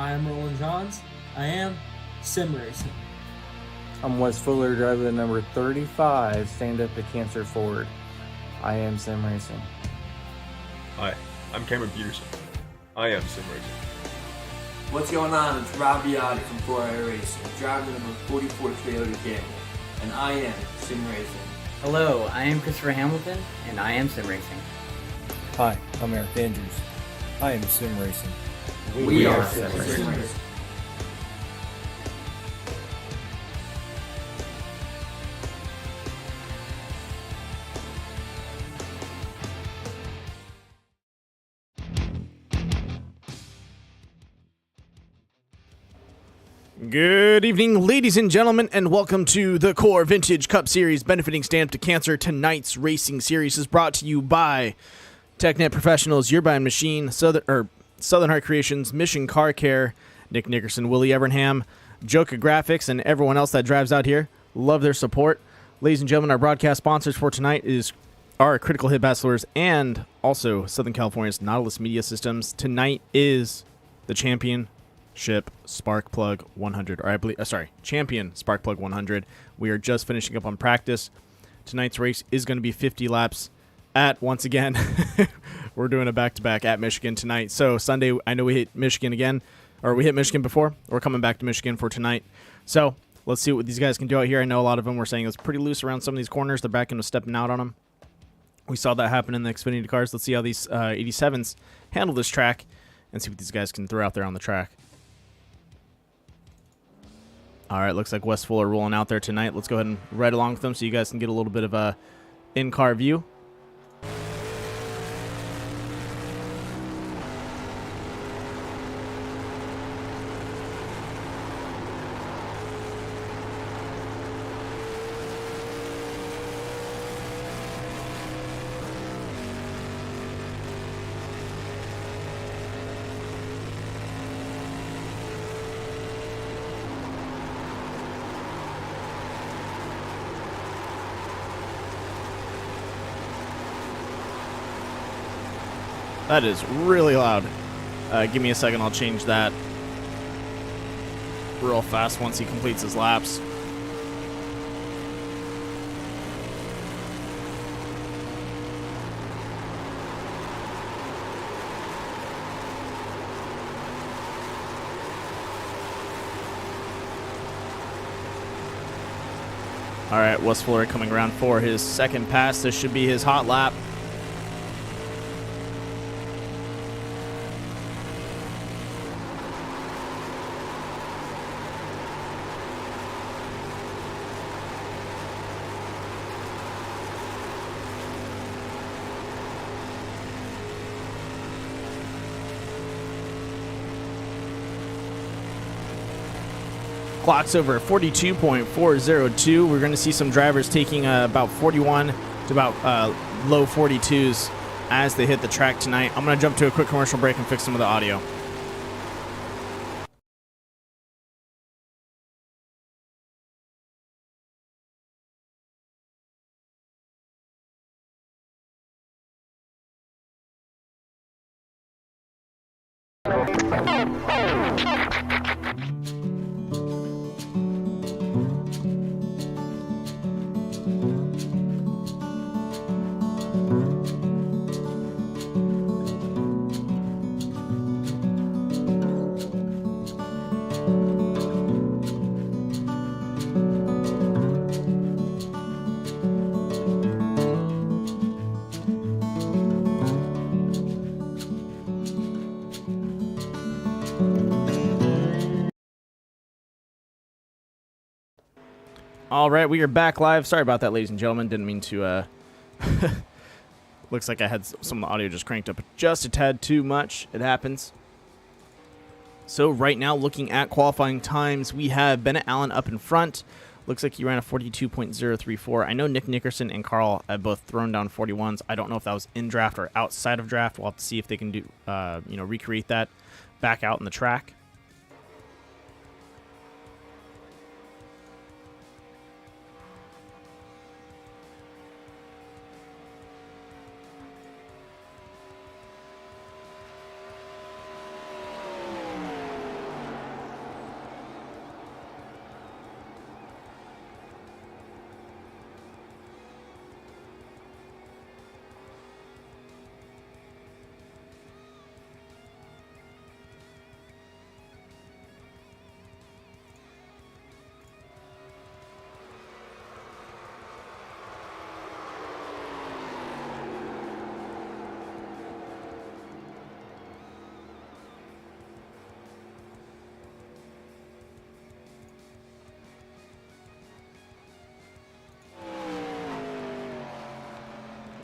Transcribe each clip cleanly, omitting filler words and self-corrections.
I am Roland Johns. I am sim racing. I'm Wes Fuller, driver the number 35, stand up to Cancer Ford. I am sim racing. Hi, I'm Cameron Peterson. I am sim racing. What's going on? It's Rob Biotti from 4i Racing, driving the number 44 Toyota Camry, and I am sim racing. Hello, I am Christopher Hamilton, and I am sim racing. Hi, I'm Eric Andrews. I am sim racing. We are sim racing. Good evening, ladies and gentlemen, and welcome to the Core Vintage Cup Series benefiting Stand Up to Cancer. Tonight's racing series is brought to you by TechNet Professionals, Your Buying Machine, Southern Heart Creations, Mission Car Care, Nick Nickerson, Willie Evernham, Joka Graphics, and everyone else that drives out here. Love their support. Ladies and gentlemen, our broadcast sponsors for tonight are Critical Hit Bachelors and also Southern California's Nautilus Media Systems. Tonight is the Championship Sparkplug 100, or I believe, Champion Sparkplug 100. We are just finishing up on practice. Tonight's race is going to be 50 laps at, once again, we're doing a back-to-back at Michigan tonight. So Sunday, I know we hit Michigan again, or we hit Michigan before. We're coming back to Michigan for tonight. So let's see what these guys can do out here. I know a lot of them were saying it was pretty loose around some of these corners. They're back into stepping out on them. We saw that happen in the Xfinity cars. Let's see how these 87s handle this track and see what these guys can throw out there on the track. All right, looks like Wes Fuller rolling out there tonight. Let's go ahead and ride along with them so you guys can get a little bit of a in-car view. That is really loud. Give me a second, I'll change that real fast once he completes his laps. All right, Wes Fuller coming around for his second pass. This should be his hot lap. Clock's over 42.402. We're going to see some drivers taking about 41 to about low 42s as they hit the track tonight. I'm going to jump to a quick commercial break and fix some of the audio. All right, we are back live. Sorry about that, ladies and gentlemen. Didn't mean to, looks like I had some of the audio just cranked up just a tad too much. It happens. So right now, looking at qualifying times, we have Bennett Allen up in front. Looks like he ran a 42.034. I know Nick Nickerson and Carl have both thrown down 41s. I don't know if that was in draft or outside of draft. We'll have to see if they can do, recreate that back out in the track.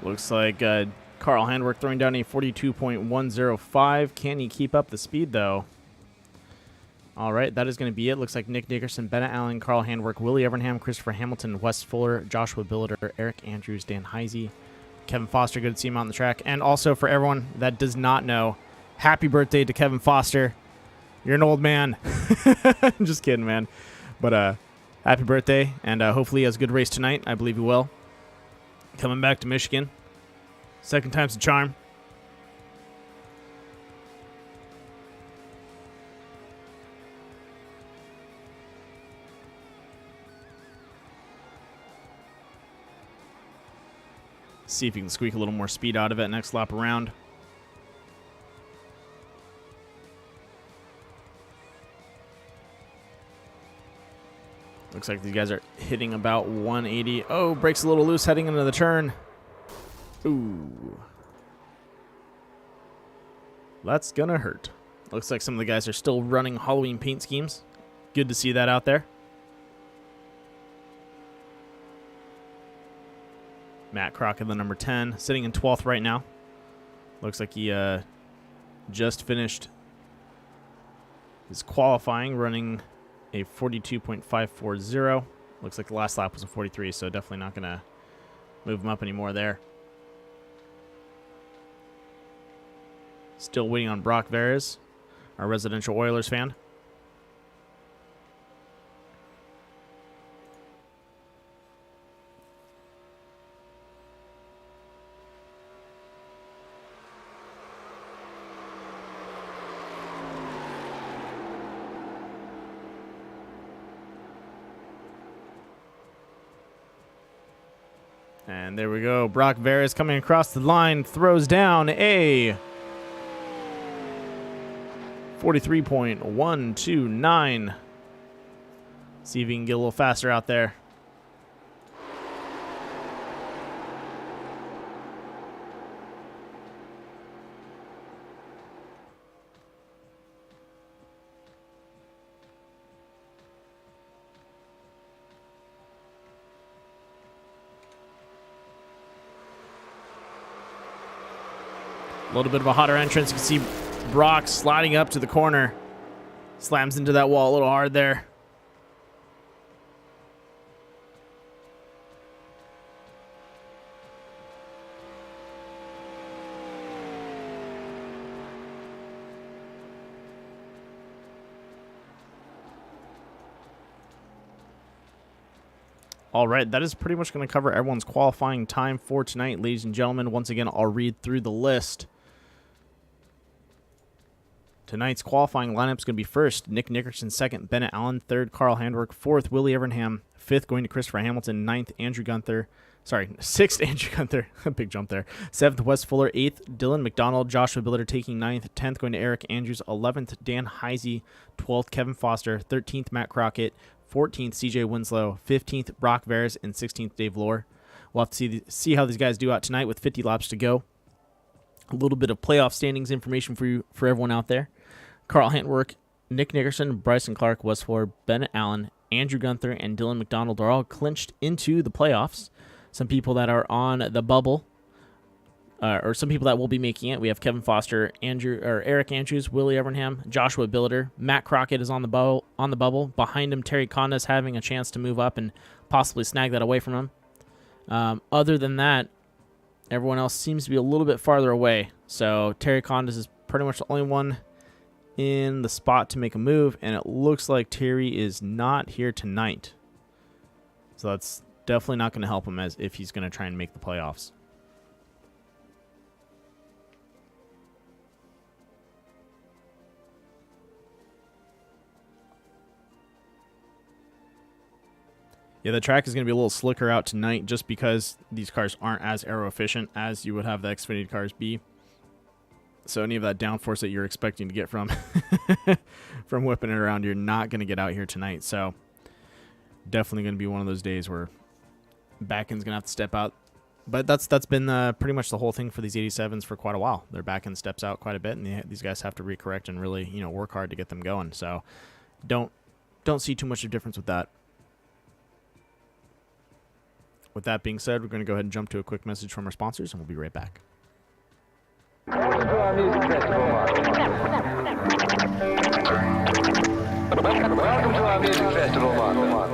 Looks like Carl Handwerk throwing down a 42.105. Can he keep up the speed, though? All right, that is going to be it. Looks like Nick Nickerson, Bennett Allen, Carl Handwerk, Willie Evernham, Christopher Hamilton, Wes Fuller, Joshua Billiter, Eric Andrews, Dan Heisey, Kevin Foster. Good to see him out on the track. And also, for everyone that does not know, happy birthday to Kevin Foster. You're an old man. I'm just kidding, man. But happy birthday, and hopefully he has a good race tonight. I believe he will. Coming back to Michigan. Second time's the charm. See if he can squeak a little more speed out of it next lap around. Looks like these guys are hitting about 180. Oh, breaks a little loose heading into the turn. Ooh. That's gonna hurt. Looks like some of the guys are still running Halloween paint schemes. Good to see that out there. Matt Crockett, the number 10, sitting in 12th right now. Looks like he just finished his qualifying, running a 42.540. Looks like the last lap was a 43, so definitely not going to move him up anymore there. Still waiting on Brock Veres, our residential Oilers fan. And there we go. Brock Veres coming across the line, throws down a 43.129. See if he can get a little faster out there. A little bit of a hotter entrance. You can see Brock sliding up to the corner. Slams into that wall a little hard there. All right, that is pretty much going to cover everyone's qualifying time for tonight, ladies and gentlemen. Once again, I'll read through the list. Tonight's qualifying lineup is going to be first, Nick Nickerson, second, Bennett Allen, third, Carl Handwerk, fourth, Willie Evernham, fifth, going to Christopher Hamilton, ninth, sixth, Andrew Gunther, big jump there, seventh, Wes Fuller, eighth, Dylan McDonald, Joshua Billiter taking ninth, 10th, going to Eric Andrews, 11th, Dan Heisey, 12th, Kevin Foster, 13th, Matt Crockett, 14th, CJ Winslow, 15th, Brock Veres, and 16th, Dave Lohr. We'll have to see how these guys do out tonight with 50 laps to go. A little bit of playoff standings information for everyone out there. Carl Handwerk, Nick Nickerson, Bryson Clark, Wes Fuller, Bennett Allen, Andrew Gunther, and Dylan McDonald are all clinched into the playoffs. Some people that are on the bubble, or some people that will be making it. We have Kevin Foster, Eric Andrews, Willie Evernham, Joshua Billiter, Matt Crockett is on the bubble. Behind him, Terry Conda's having a chance to move up and possibly snag that away from him. Other than that, everyone else seems to be a little bit farther away. So Terry Conda's is pretty much the only one in the spot to make a move, and it looks like Terry is not here tonight. So that's definitely not going to help him as if he's going to try and make the playoffs. Yeah, the track is going to be a little slicker out tonight just because these cars aren't as aero efficient as you would have the Xfinity cars be. So any of that downforce that you're expecting to get from from whipping it around, you're not going to get out here tonight. So definitely going to be one of those days where back end's going to have to step out. But that's been pretty much the whole thing for these 87s for quite a while. Their back end steps out quite a bit, and these guys have to recorrect and really work hard to get them going. So don't see too much of a difference with that. With that being said, we're going to go ahead and jump to a quick message from our sponsors, and we'll be right back. Welcome to our music festival, Mark. Welcome to our music festival, Mark.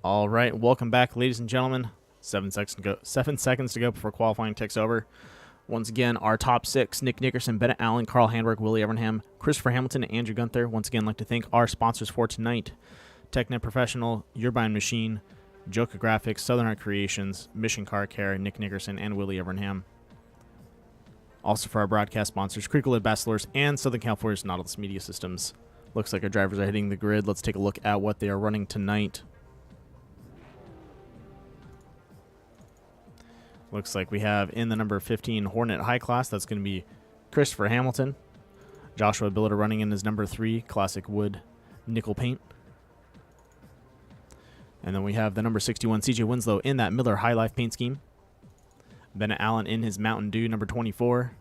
All right, welcome back, ladies and gentlemen. 7 seconds to go before qualifying takes over. Once again, our top 6: Nick Nickerson, Bennett Allen, Carl Handwerk, Willie Evernham, Christopher Hamilton, and Andrew Gunther. Once again, I'd like to thank our sponsors for tonight: TechNet Professional, Your Buying Machine, Joka Graphics, Southern Art Creations, Mission Car Care, Nick Nickerson, and Willie Evernham. Also for our broadcast sponsors, Creekwood Bachelors and Southern California's Nautilus Media Systems. Looks like our drivers are hitting the grid. Let's take a look at what they are running tonight. Looks like we have in the number 15 Hornet High Class, that's going to be Christopher Hamilton. Joshua Billiter running in his number 3 Classic Wood Nickel Paint. And then we have the number 61 CJ Winslow in that Miller High Life paint scheme. Bennett Allen in his Mountain Dew number 24.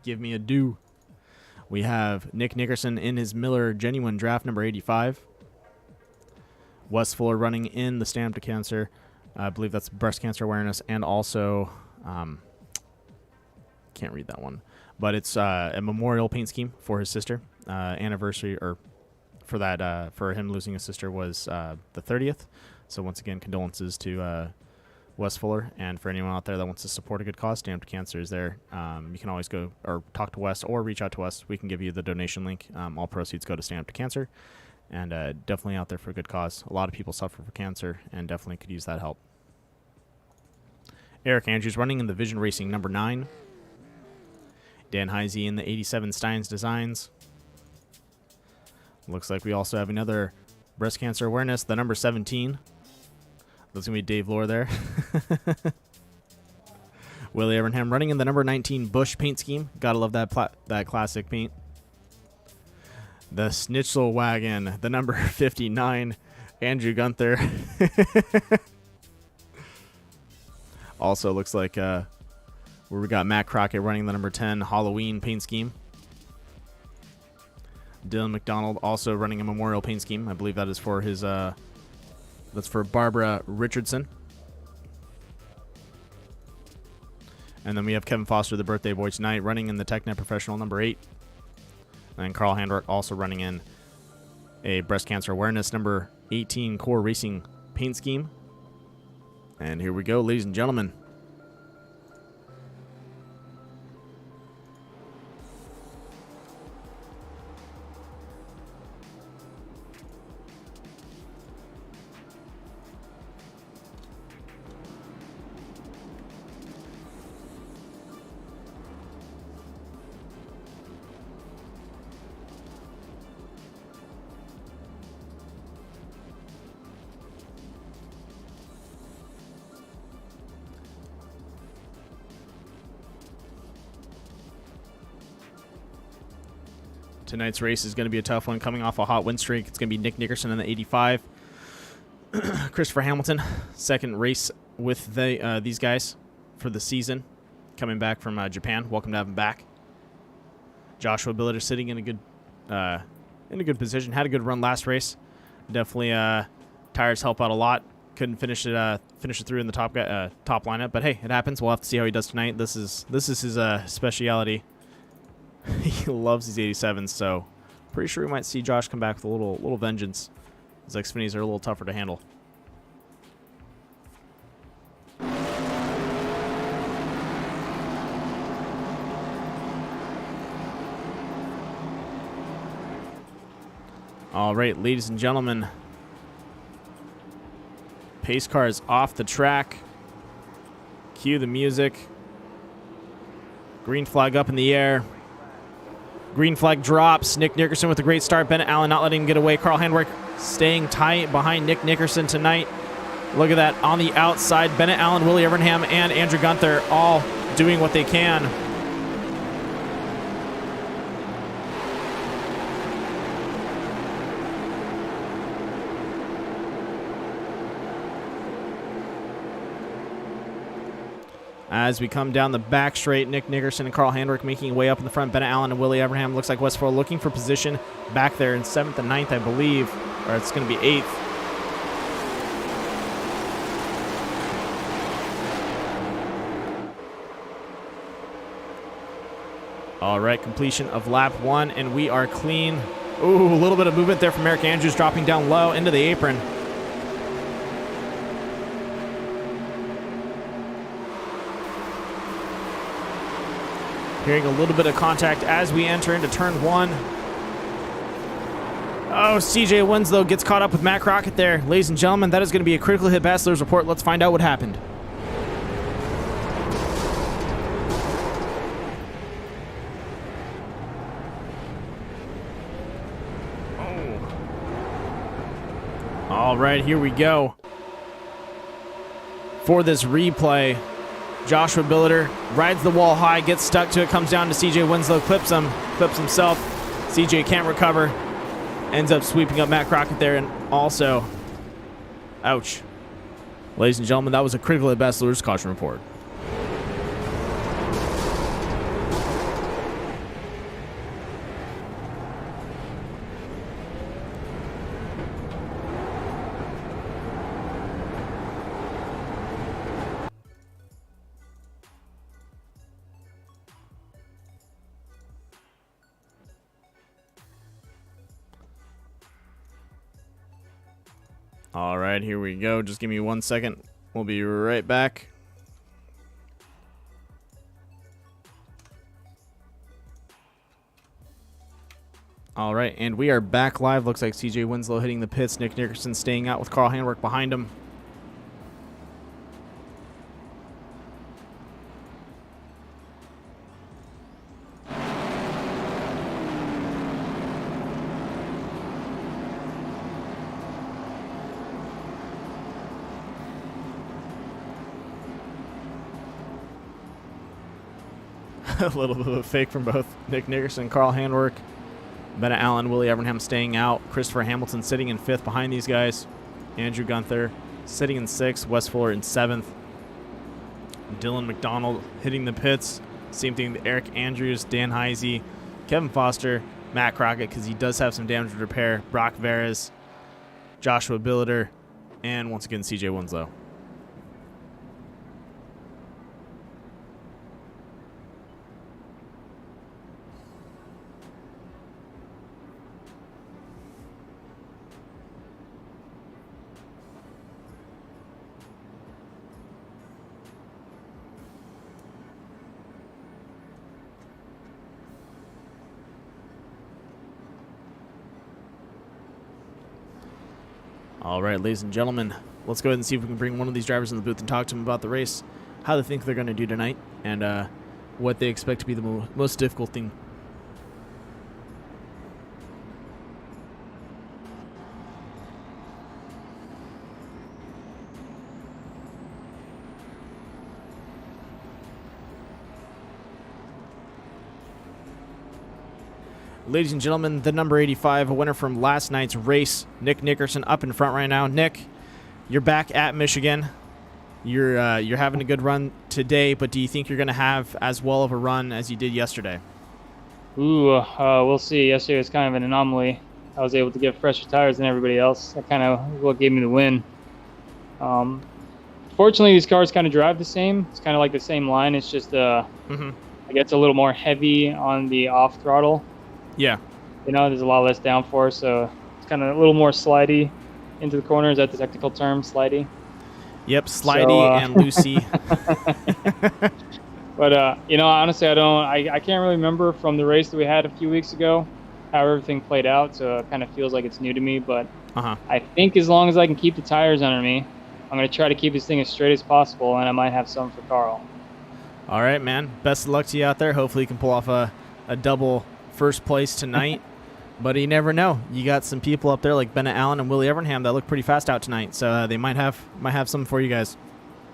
Give me a dew. We have Nick Nickerson in his Miller Genuine Draft number 85. Wes Fuller running in the Stamp to Cancer. I believe that's breast cancer awareness, and also, can't read that one, but it's a memorial paint scheme for his sister. Anniversary, or for that, for him losing his sister was the 30th. So once again, condolences to Wes Fuller, and for anyone out there that wants to support a good cause, Stamped Cancer is there. You can always go or talk to Wes or reach out to us. We can give you the donation link. All proceeds go to Stamped Cancer, and definitely out there for a good cause. A lot of people suffer from cancer and definitely could use that help. Eric Andrews running in the Vision Racing number 9. Dan Heise in the 87 Steins Designs. Looks like we also have another breast cancer awareness, the number 17. That's going to be Dave Lohr there. Willie Evernham running in the number 19 Bush paint scheme. Gotta love that classic paint. The Schnitzel Wagon, the number 59, Andrew Gunther. Also looks like where we got Matt Crockett running the number 10 Halloween paint scheme. Dylan McDonald also running a memorial paint scheme. I believe that is for his that's for Barbara Richardson. And then we have Kevin Foster, the birthday boy tonight, running in the TechNet Professional number 8. And Carl Handwerk also running in a breast cancer awareness number 18 Core Racing paint scheme. And here we go, ladies and gentlemen. Tonight's race is going to be a tough one, coming off a hot win streak. It's going to be Nick Nickerson in the 85. Christopher Hamilton, second race with these guys for the season, coming back from Japan. Welcome to have him back. Joshua Billiter sitting in a good position. Had a good run last race. Definitely tires help out a lot. Couldn't finish it through in the top lineup, but hey, it happens. We'll have to see how he does tonight. This is his speciality. He loves these 87s, so pretty sure we might see Josh come back with a little vengeance. His Xfinities are a little tougher to handle. All right, ladies and gentlemen, pace car is off the track. Cue the music. Green flag up in the air. Green flag drops. Nick Nickerson with a great start. Bennett Allen not letting him get away. Carl Handwerk staying tight behind Nick Nickerson tonight. Look at that on the outside. Bennett Allen, Willie Evernham, and Andrew Gunther all doing what they can. As we come down the back straight, Nick Nickerson and Carl Handwerk making way up in the front. Bennett Allen and Willie Evernham. Looks like Westford looking for position back there in 7th and 9th, I believe. Or it's going to be 8th. All right, completion of lap 1, and we are clean. Ooh, a little bit of movement there from Eric Andrews, dropping down low into the apron. Hearing a little bit of contact as we enter into turn 1. Oh, CJ Winslow gets caught up with Matt Crockett there. Ladies and gentlemen, that is going to be a critical hit bachelor's report. Let's find out what happened. All right, here we go. For this replay, Joshua Billiter rides the wall high, gets stuck to it, comes down to CJ Winslow, clips himself. CJ can't recover, ends up sweeping up Matt Crockett there, and also, ouch. Ladies and gentlemen, that was a critical at best Lures caution report. All right, here we go. Just give me 1 second. We'll be right back. All right, and we are back live. Looks like CJ Winslow hitting the pits. Nick Nickerson staying out with Carl Handwerk behind him. A little bit of a fake from both Nick Nickerson and Carl Handwerk. Bennett Allen, Willie Evernham staying out. Christopher Hamilton sitting in 5th behind these guys. Andrew Gunther sitting in 6th. Wes Fuller in 7th. Dylan McDonald hitting the pits. Same thing with Eric Andrews, Dan Heisey, Kevin Foster, Matt Crockett, because he does have some damage to repair. Brock Veras, Joshua Billiter, and once again, CJ Winslow. All right, ladies and gentlemen, let's go ahead and see if we can bring one of these drivers in the booth and talk to them about the race, how they think they're going to do tonight, and what they expect to be the most difficult thing. Ladies and gentlemen, the number 85, a winner from last night's race, Nick Nickerson, up in front right now. Nick, you're back at Michigan. You're having a good run today, but do you think you're going to have as well of a run as you did yesterday? We'll see. Yesterday was kind of an anomaly. I was able to get fresher tires than everybody else. That kind of what gave me the win. Fortunately, these cars kind of drive the same. It's kind of like the same line. It's just I guess a little more heavy on the off throttle. Yeah. You know, there's a lot less downforce, so it's kind of a little more slidey into the corner. Is that the technical term, slidey? Yep, slidey and loosey. But, you know, honestly, I can't really remember from the race that we had a few weeks ago how everything played out, so it kind of feels like it's new to me. But I think as long as I can keep the tires under me, I'm going to try to keep this thing as straight as possible, and I might have some for Carl. All right, man. Best of luck to you out there. Hopefully you can pull off a double first place tonight. But you never know. You got some people up there like Bennett Allen and Willie Evernham that look pretty fast out tonight. So they might have something for you guys.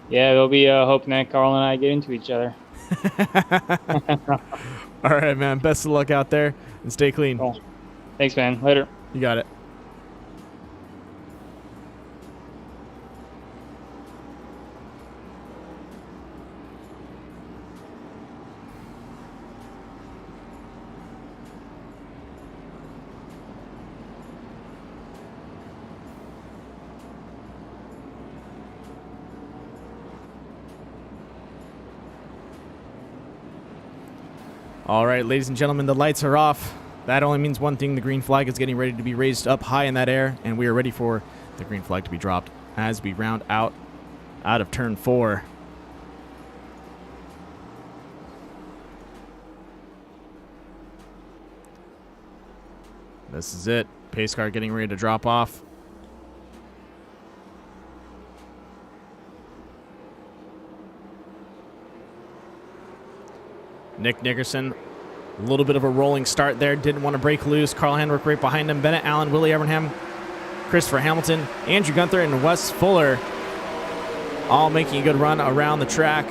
Yeah, they'll be hoping that Carl and I get into each other. All right, man. Best of luck out there and stay clean. Cool. Thanks, man. Later. You got it. All right, ladies and gentlemen, the lights are off. That only means one thing. The green flag is getting ready to be raised up high in that air, and we are ready for the green flag to be dropped as we round out of turn 4. This is it. Pace car getting ready to drop off. Nick Nickerson, a little bit of a rolling start there. Didn't want to break loose. Carl Handwerk right behind him. Bennett Allen, Willie Evernham, Christopher Hamilton, Andrew Gunther, and Wes Fuller all making a good run around the track.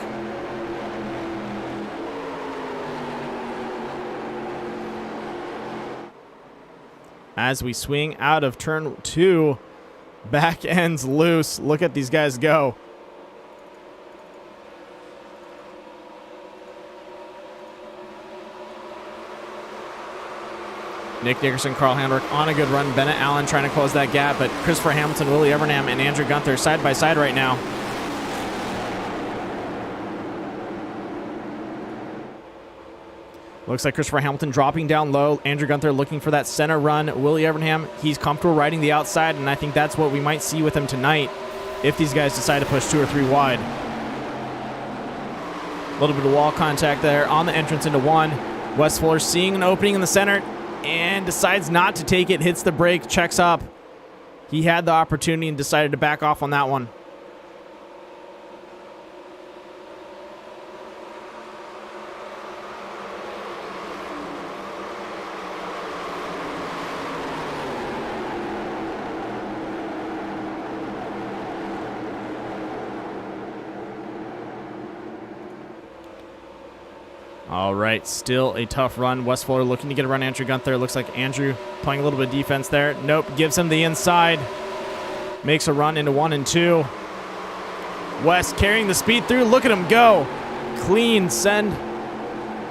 As we swing out of turn 2, back ends loose. Look at these guys go. Nick Nickerson, Carl Handwerk on a good run. Bennett Allen trying to close that gap, but Christopher Hamilton, Willie Evernham, and Andrew Gunther side by side right now. Looks like Christopher Hamilton dropping down low. Andrew Gunther looking for that center run. Willie Evernham, he's comfortable riding the outside, and I think that's what we might see with him tonight if these guys decide to push 2 or 3 wide. A little bit of wall contact there on the entrance into 1. Wes Fuller seeing an opening in the center and decides not to take it, hits the brake, checks up. He had the opportunity and decided to back off on that one. All right, still a tough run. Wes Fuller looking to get around Andrew Gunther. Looks like Andrew playing a little bit of defense there. Nope, gives him the inside. Makes a run into 1 and 2. Wes carrying the speed through. Look at him go. Clean send.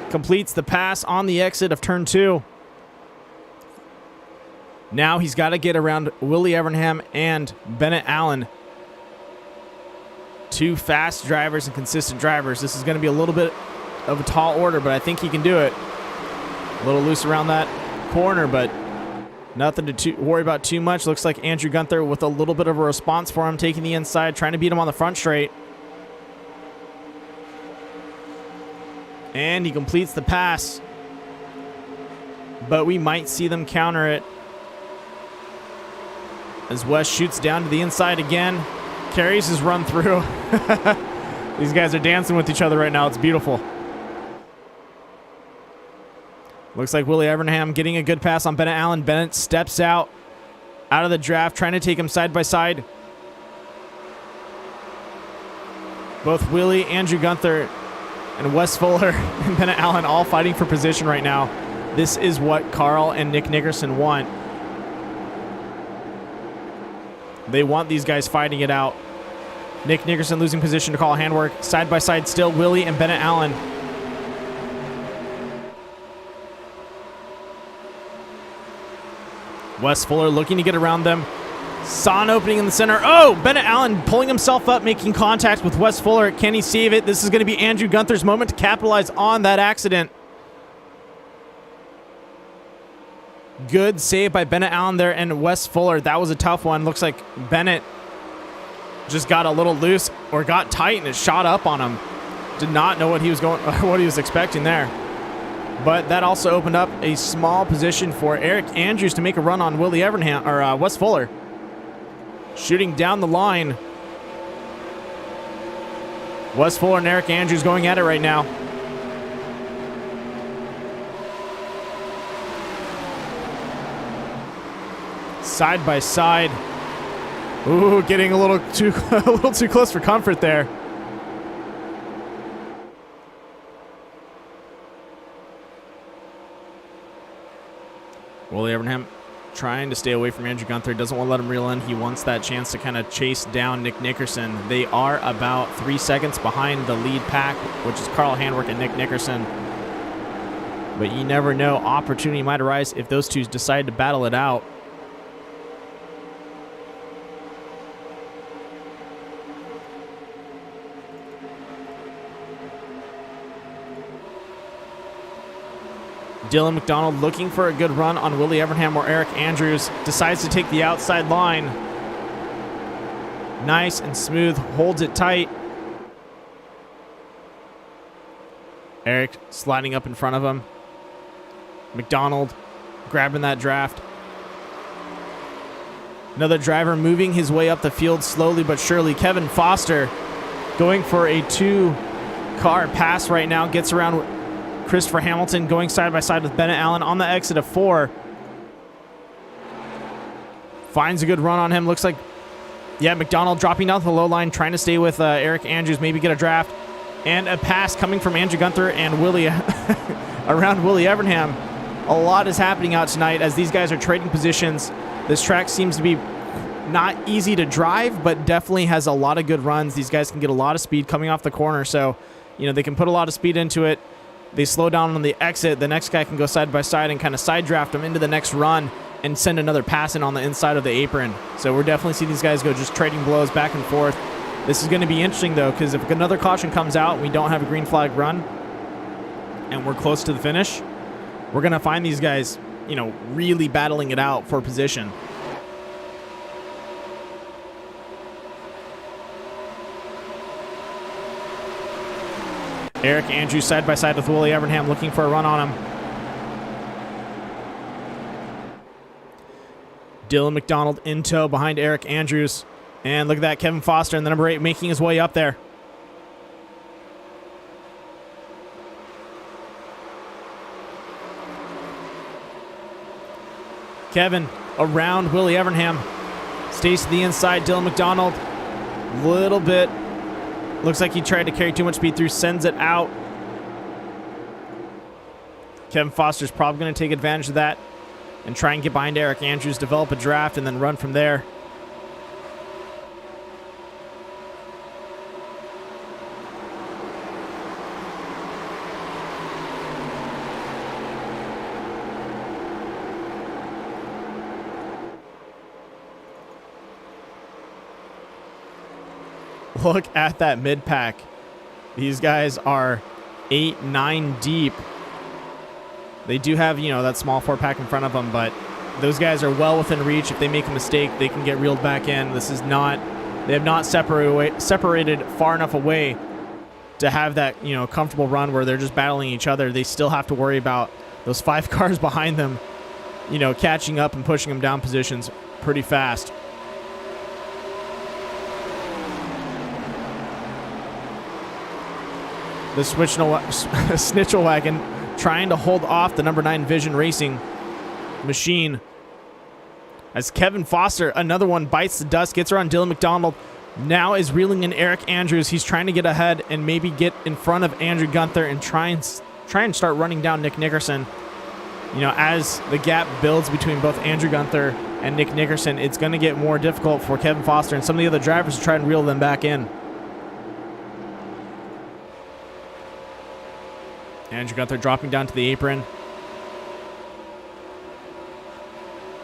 Completes the pass on the exit of turn 2. Now he's got to get around Willie Evernham and Bennett Allen. 2 fast drivers and consistent drivers. This is going to be a little bit of a tall order, but I think he can do it. A little loose around that corner, but nothing to worry about too much. Looks like Andrew Gunther with a little bit of a response for him, taking the inside, trying to beat him on the front straight. And he completes the pass, but we might see them counter it as Wes shoots down to the inside again, carries his run through. These guys are dancing with each other right now. It's beautiful. Looks like Willie Evernham getting a good pass on Bennett Allen. Bennett steps out of the draft, trying to take him side by side. Both Willie, Andrew Gunther, and Wes Fuller and Bennett Allen all fighting for position right now. This is what Carl and Nick Nickerson want. They want these guys fighting it out. Nick Nickerson losing position to Carl Handwerk. Side by side still Willie and Bennett Allen. Wes Fuller looking to get around them. Saw an opening in the center. Oh, Bennett Allen pulling himself up, making contact with Wes Fuller. Can he save it? This is going to be Andrew Gunther's moment to capitalize on that accident. Good save by Bennett Allen there and Wes Fuller. That was a tough one. Looks like Bennett just got a little loose or got tight and it shot up on him. Did not know what he was expecting there. But that also opened up a small position for Eric Andrews to make a run on Willie Evernham or Wes Fuller. Shooting down the line. Wes Fuller and Eric Andrews going at it right now. side by side. Ooh, getting a little too close for comfort there. Willie Evernham trying to stay away from Andrew Gunther. Doesn't want to let him reel in. He wants that chance to kind of chase down Nick Nickerson. They are about 3 seconds behind the lead pack, which is Carl Handwerk and Nick Nickerson. But you never know. Opportunity might arise if those two decide to battle it out. Dylan McDonald looking for a good run on Willie Evernham, or Eric Andrews decides to take the outside line. Nice and smooth, holds it tight. Eric sliding up in front of him. McDonald grabbing that draft. Another driver moving his way up the field slowly but surely. Kevin Foster going for a 2-car pass right now. Gets around Christopher Hamilton, going side by side with Bennett Allen on the exit of 4. Finds a good run on him. Looks like, yeah, McDonald dropping down to the low line, trying to stay with Eric Andrews, maybe get a draft. And a pass coming from Andrew Gunther and Willie around Willie Evernham. A lot is happening out tonight as these guys are trading positions. This track seems to be not easy to drive, but definitely has a lot of good runs. These guys can get a lot of speed coming off the corner, so they can put a lot of speed into it. They slow down on the exit. The next guy can go side by side and kind of side draft them into the next run and send another pass in on the inside of the apron. So we're definitely seeing these guys go just trading blows back and forth. This is going to be interesting, though, because if another caution comes out and we don't have a green flag run and we're close to the finish, we're going to find these guys, really battling it out for position. Eric Andrews side by side with Willie Evernham looking for a run on him. Dylan McDonald in tow behind Eric Andrews. And look at that, Kevin Foster in the number 8 making his way up there. Kevin around Willie Evernham. Stays to the inside. Dylan McDonald, little bit. Looks like he tried to carry too much speed through, sends it out. Kevin Foster's probably going to take advantage of that and try and get behind Eric Andrews, develop a draft, and then run from there. Look at that mid-pack. These guys are 8, 9 deep. They do have, that small 4-pack in front of them, but those guys are well within reach. If they make a mistake, they can get reeled back in. They have not separated far enough away to have that, comfortable run where they're just battling each other. They still have to worry about those 5 cars behind them, catching up and pushing them down positions pretty fast. The Snitchel wagon trying to hold off the number 9 Vision Racing machine. As Kevin Foster, another one, bites the dust, gets around Dylan McDonald. Now is reeling in Eric Andrews. He's trying to get ahead and maybe get in front of Andrew Gunther and try and start running down Nick Nickerson. As the gap builds between both Andrew Gunther and Nick Nickerson, it's going to get more difficult for Kevin Foster and some of the other drivers to try and reel them back in. Andrew Gunther dropping down to the apron.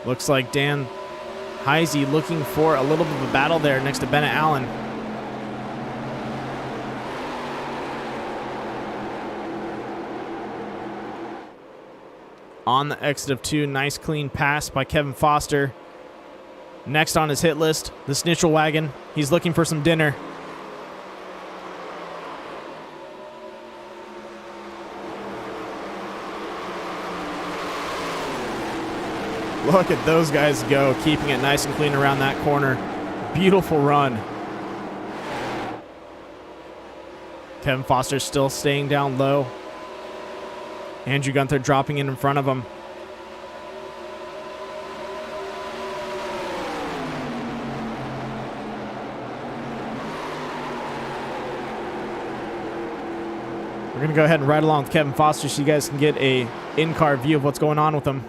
Looks like Dan Heisey looking for a little bit of a battle there next to Bennett Allen. On the exit of 2, nice clean pass by Kevin Foster. Next on his hit list, the Snitchel wagon. He's looking for some dinner. Look at those guys go, keeping it nice and clean around that corner. Beautiful run. Kevin Foster still staying down low. Andrew Gunther dropping in front of him. We're going to go ahead and ride along with Kevin Foster so you guys can get a in-car view of what's going on with him.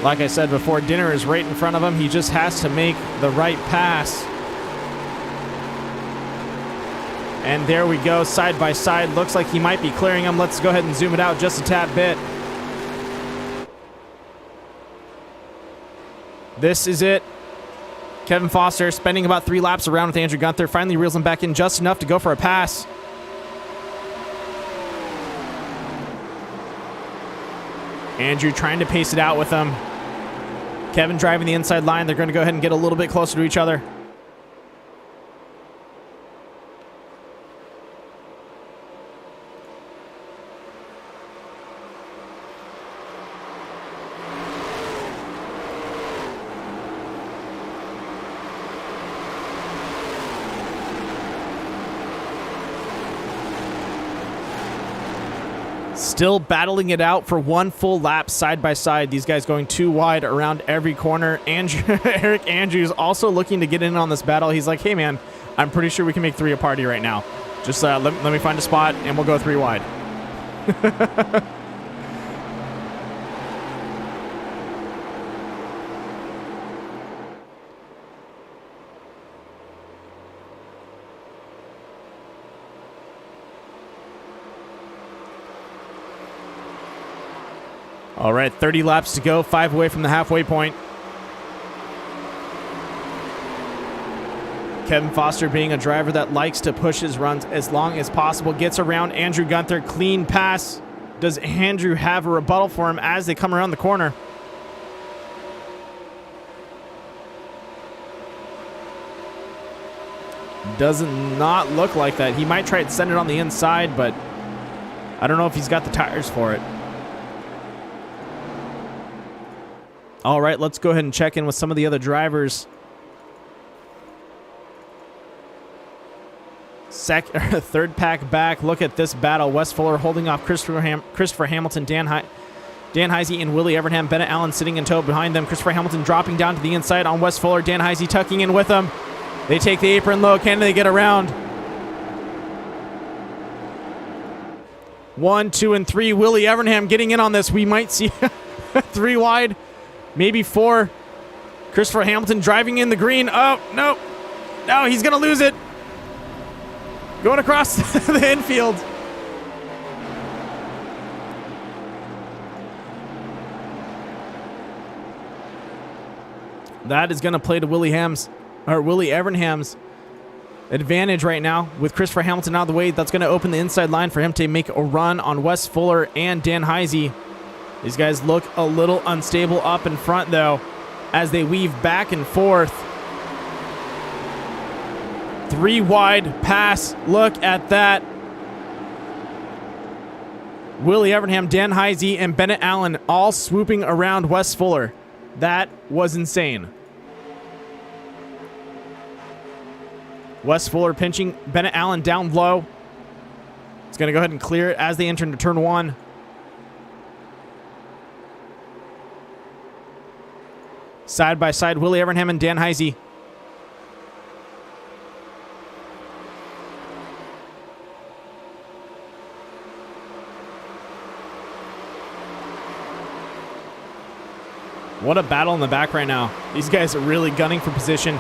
Like I said before, dinner is right in front of him. He just has to make the right pass. And there we go, side by side. Looks like he might be clearing him. Let's go ahead and zoom it out just a tad bit. This is it. Kevin Foster spending about 3 laps around with Andrew Gunther. Finally reels him back in just enough to go for a pass. Andrew trying to pace it out with him. Kevin driving the inside line. They're going to go ahead and get a little bit closer to each other. Still battling it out for 1 full lap side by side. These guys going 2 wide around every corner. Eric Andrews also looking to get in on this battle. He's like, hey man, I'm pretty sure we can make 3 a party right now. Just let me find a spot and we'll go 3 wide. All right, 30 laps to go, 5 away from the halfway point. Kevin Foster being a driver that likes to push his runs as long as possible. Gets around Andrew Gunther, clean pass. Does Andrew have a rebuttal for him as they come around the corner? Does not look like that. He might try to send it on the inside, but I don't know if he's got the tires for it. All right, let's go ahead and check in with some of the other drivers. Third pack back. Look at this battle. Wes Fuller holding off Christopher Hamilton, Dan Heisey, and Willie Evernham. Bennett Allen sitting in tow behind them. Christopher Hamilton dropping down to the inside on Wes Fuller. Dan Heisey tucking in with them. They take the apron low. Can they get around? 1, 2, and 3. Willie Evernham getting in on this. We might see 3 wide. Maybe 4. Christopher Hamilton driving in the green. Oh, no. No, he's going to lose it. Going across the infield. That is going to play to Willie Evernham's advantage right now. With Christopher Hamilton out of the way, that's going to open the inside line for him to make a run on Wes Fuller and Dan Heisey. These guys look a little unstable up in front, though, as they weave back and forth. 3 wide pass. Look at that. Willie Evernham, Dan Heisey, and Bennett Allen all swooping around Wes Fuller. That was insane. Wes Fuller pinching Bennett Allen down low. It's going to go ahead and clear it as they enter into turn 1. Side by side, Willie Evernham and Dan Heisey. What a battle in the back right now. These guys are really gunning for position,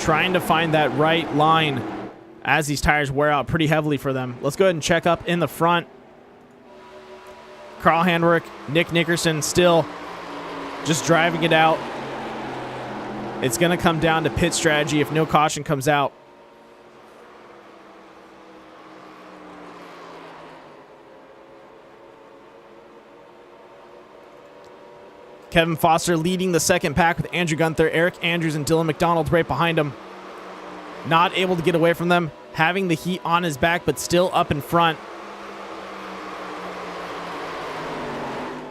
trying to find that right line as these tires wear out pretty heavily for them. Let's go ahead and check up in the front. Carl Handwerk, Nick Nickerson still just driving it out. It's going to come down to pit strategy if no caution comes out. Kevin Foster leading the second pack with Andrew Gunther, Eric Andrews, and Dylan McDonald right behind him. Not able to get away from them, having the heat on his back, but still up in front.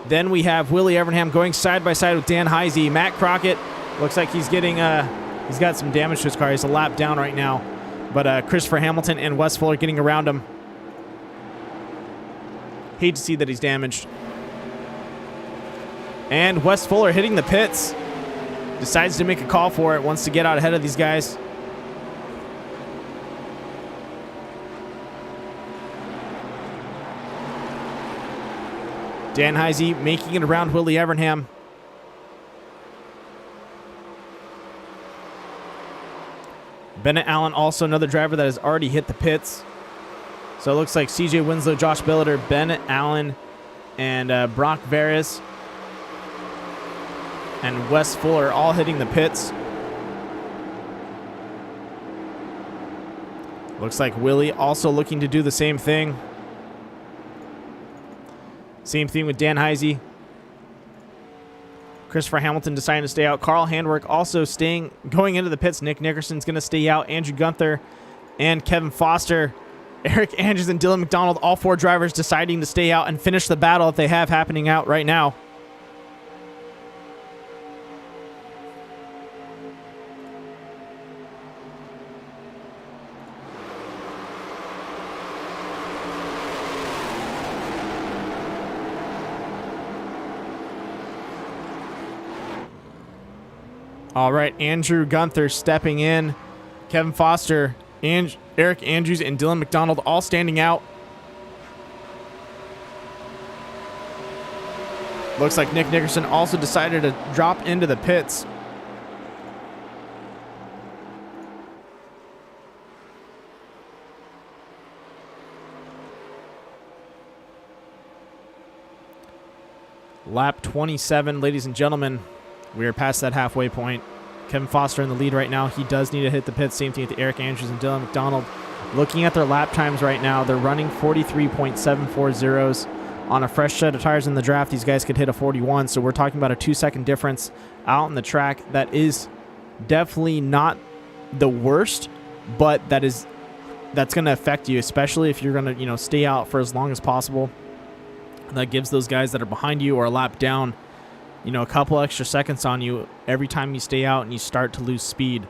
Then we have Willie Evernham going side by side with Dan Heisey. Matt Crockett looks like he's getting, he's got some damage to his car. He's a lap down right now. But Christopher Hamilton and Wes Fuller getting around him. Hate to see that he's damaged. And Wes Fuller hitting the pits. decides to make a call for it, wants to get out ahead of these guys. Dan Heisey making it around Willie Evernham. Bennett Allen, also another driver that has already hit the pits. So it looks like CJ Winslow, Josh Billiter, Bennett Allen, and Brock Veras and Wes Fuller all hitting the pits. Looks like Willie also looking to do the same thing. Same thing with Dan Heisey. Christopher Hamilton deciding to stay out. Carl Handwerk also going into the pits. Nick Nickerson's going to stay out. Andrew Gunther and Kevin Foster. Eric Andrews and Dylan McDonald, all 4 drivers deciding to stay out and finish the battle that they have happening out right now. All right, Andrew Gunther stepping in. Kevin Foster, Eric Andrews, and Dylan McDonald all standing out. Looks like Nick Nickerson also decided to drop into the pits. Lap 27, ladies and gentlemen. We are past that halfway point. Kevin Foster in the lead right now. He does need to hit the pits. Same thing with Eric Andrews and Dylan McDonald. Looking at their lap times right now, they're running 43.740s. On a fresh set of tires in the draft, these guys could hit a 41. So we're talking about a 2-second difference out in the track. That is definitely not the worst, but that's going to affect you, especially if you're going to, stay out for as long as possible. That gives those guys that are behind you or a lap down, a couple extra seconds on you every time you stay out and you start to lose speed.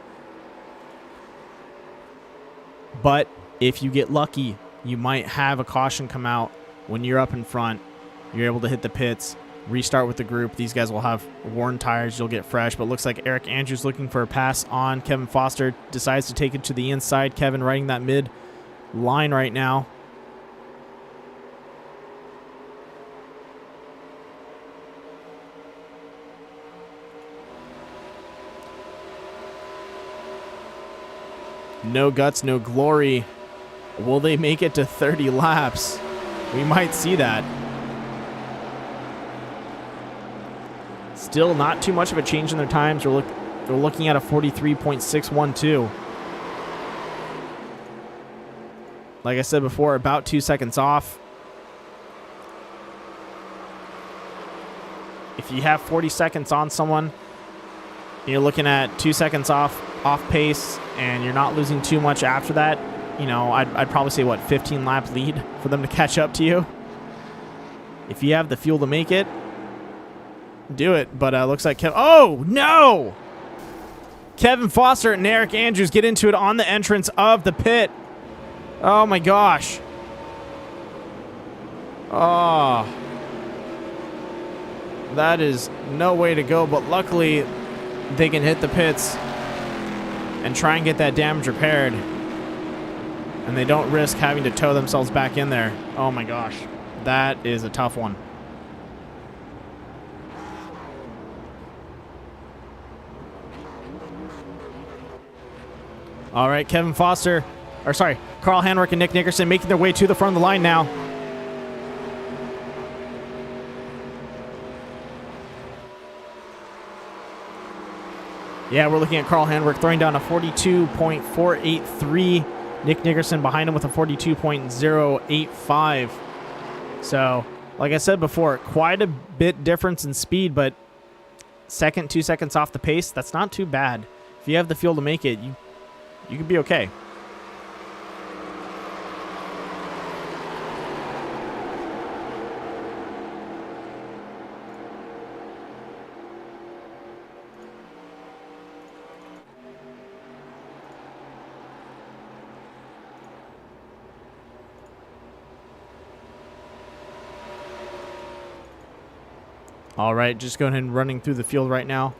But if you get lucky, you might have a caution come out when you're up in front. You're able to hit the pits, restart with the group. These guys will have worn tires. You'll get fresh. But it looks like Eric Andrews looking for a pass on Kevin Foster. Decides to take it to the inside. Kevin riding that mid line right now. No guts, no glory. Will they make it to 30 laps? We might see that. Still not too much of a change in their times. They're looking at a 43.612. Like I said before, about 2 seconds off. If you have 40 seconds on someone, you're looking at 2 seconds off pace, and you're not losing too much after that. I'd probably say, 15 lap lead for them to catch up to you. If you have the fuel to make it, do it. But looks like oh, no! Kevin Foster and Eric Andrews get into it on the entrance of the pit. Oh, my gosh. Oh. That is no way to go, but luckily they can hit the pits and try and get that damage repaired. And they don't risk having to tow themselves back in there. Oh my gosh. That is a tough one. All right, Carl Handwerk and Nick Nickerson making their way to the front of the line now. Yeah, we're looking at Carl Handwerk throwing down a 42.483. Nick Nickerson behind him with a 42.085. So, like I said before, quite a bit difference in speed, but 2 seconds off the pace, that's not too bad. If you have the fuel to make it, you could be okay. All right, just going ahead and running through the field right now.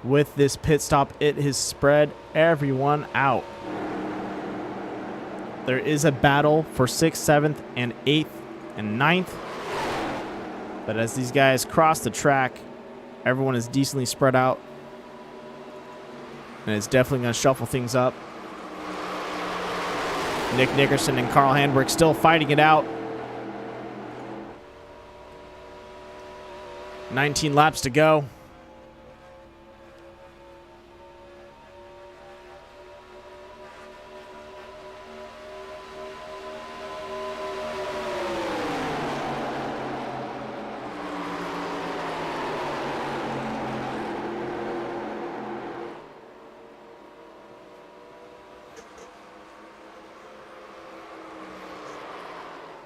with this pit stop. It has spread everyone out. There is a battle for 6th, 7th, and 8th, and 9th. But as these guys cross the track, everyone is decently spread out. And it's definitely going to shuffle things up. Nick Nickerson and Carl Handwerk still fighting it out. 19 laps to go.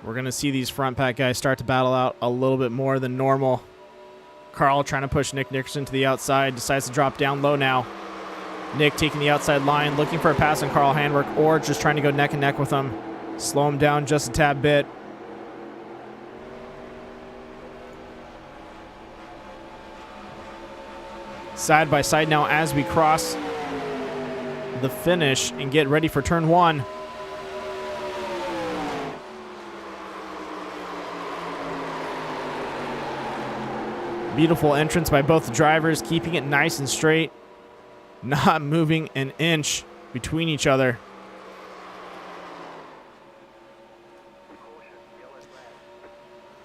We're going to see these front pack guys start to battle out a little bit more than normal. Carl trying to push Nick Nickerson to the outside. Decides to drop down low now. Nick taking the outside line, looking for a pass on Carl Handwerk, or just trying to go neck and neck with him. Slow him down just a tad bit. Side by side now as we cross the finish and get ready for turn 1. Beautiful entrance by both drivers, keeping it nice and straight, not moving an inch between each other.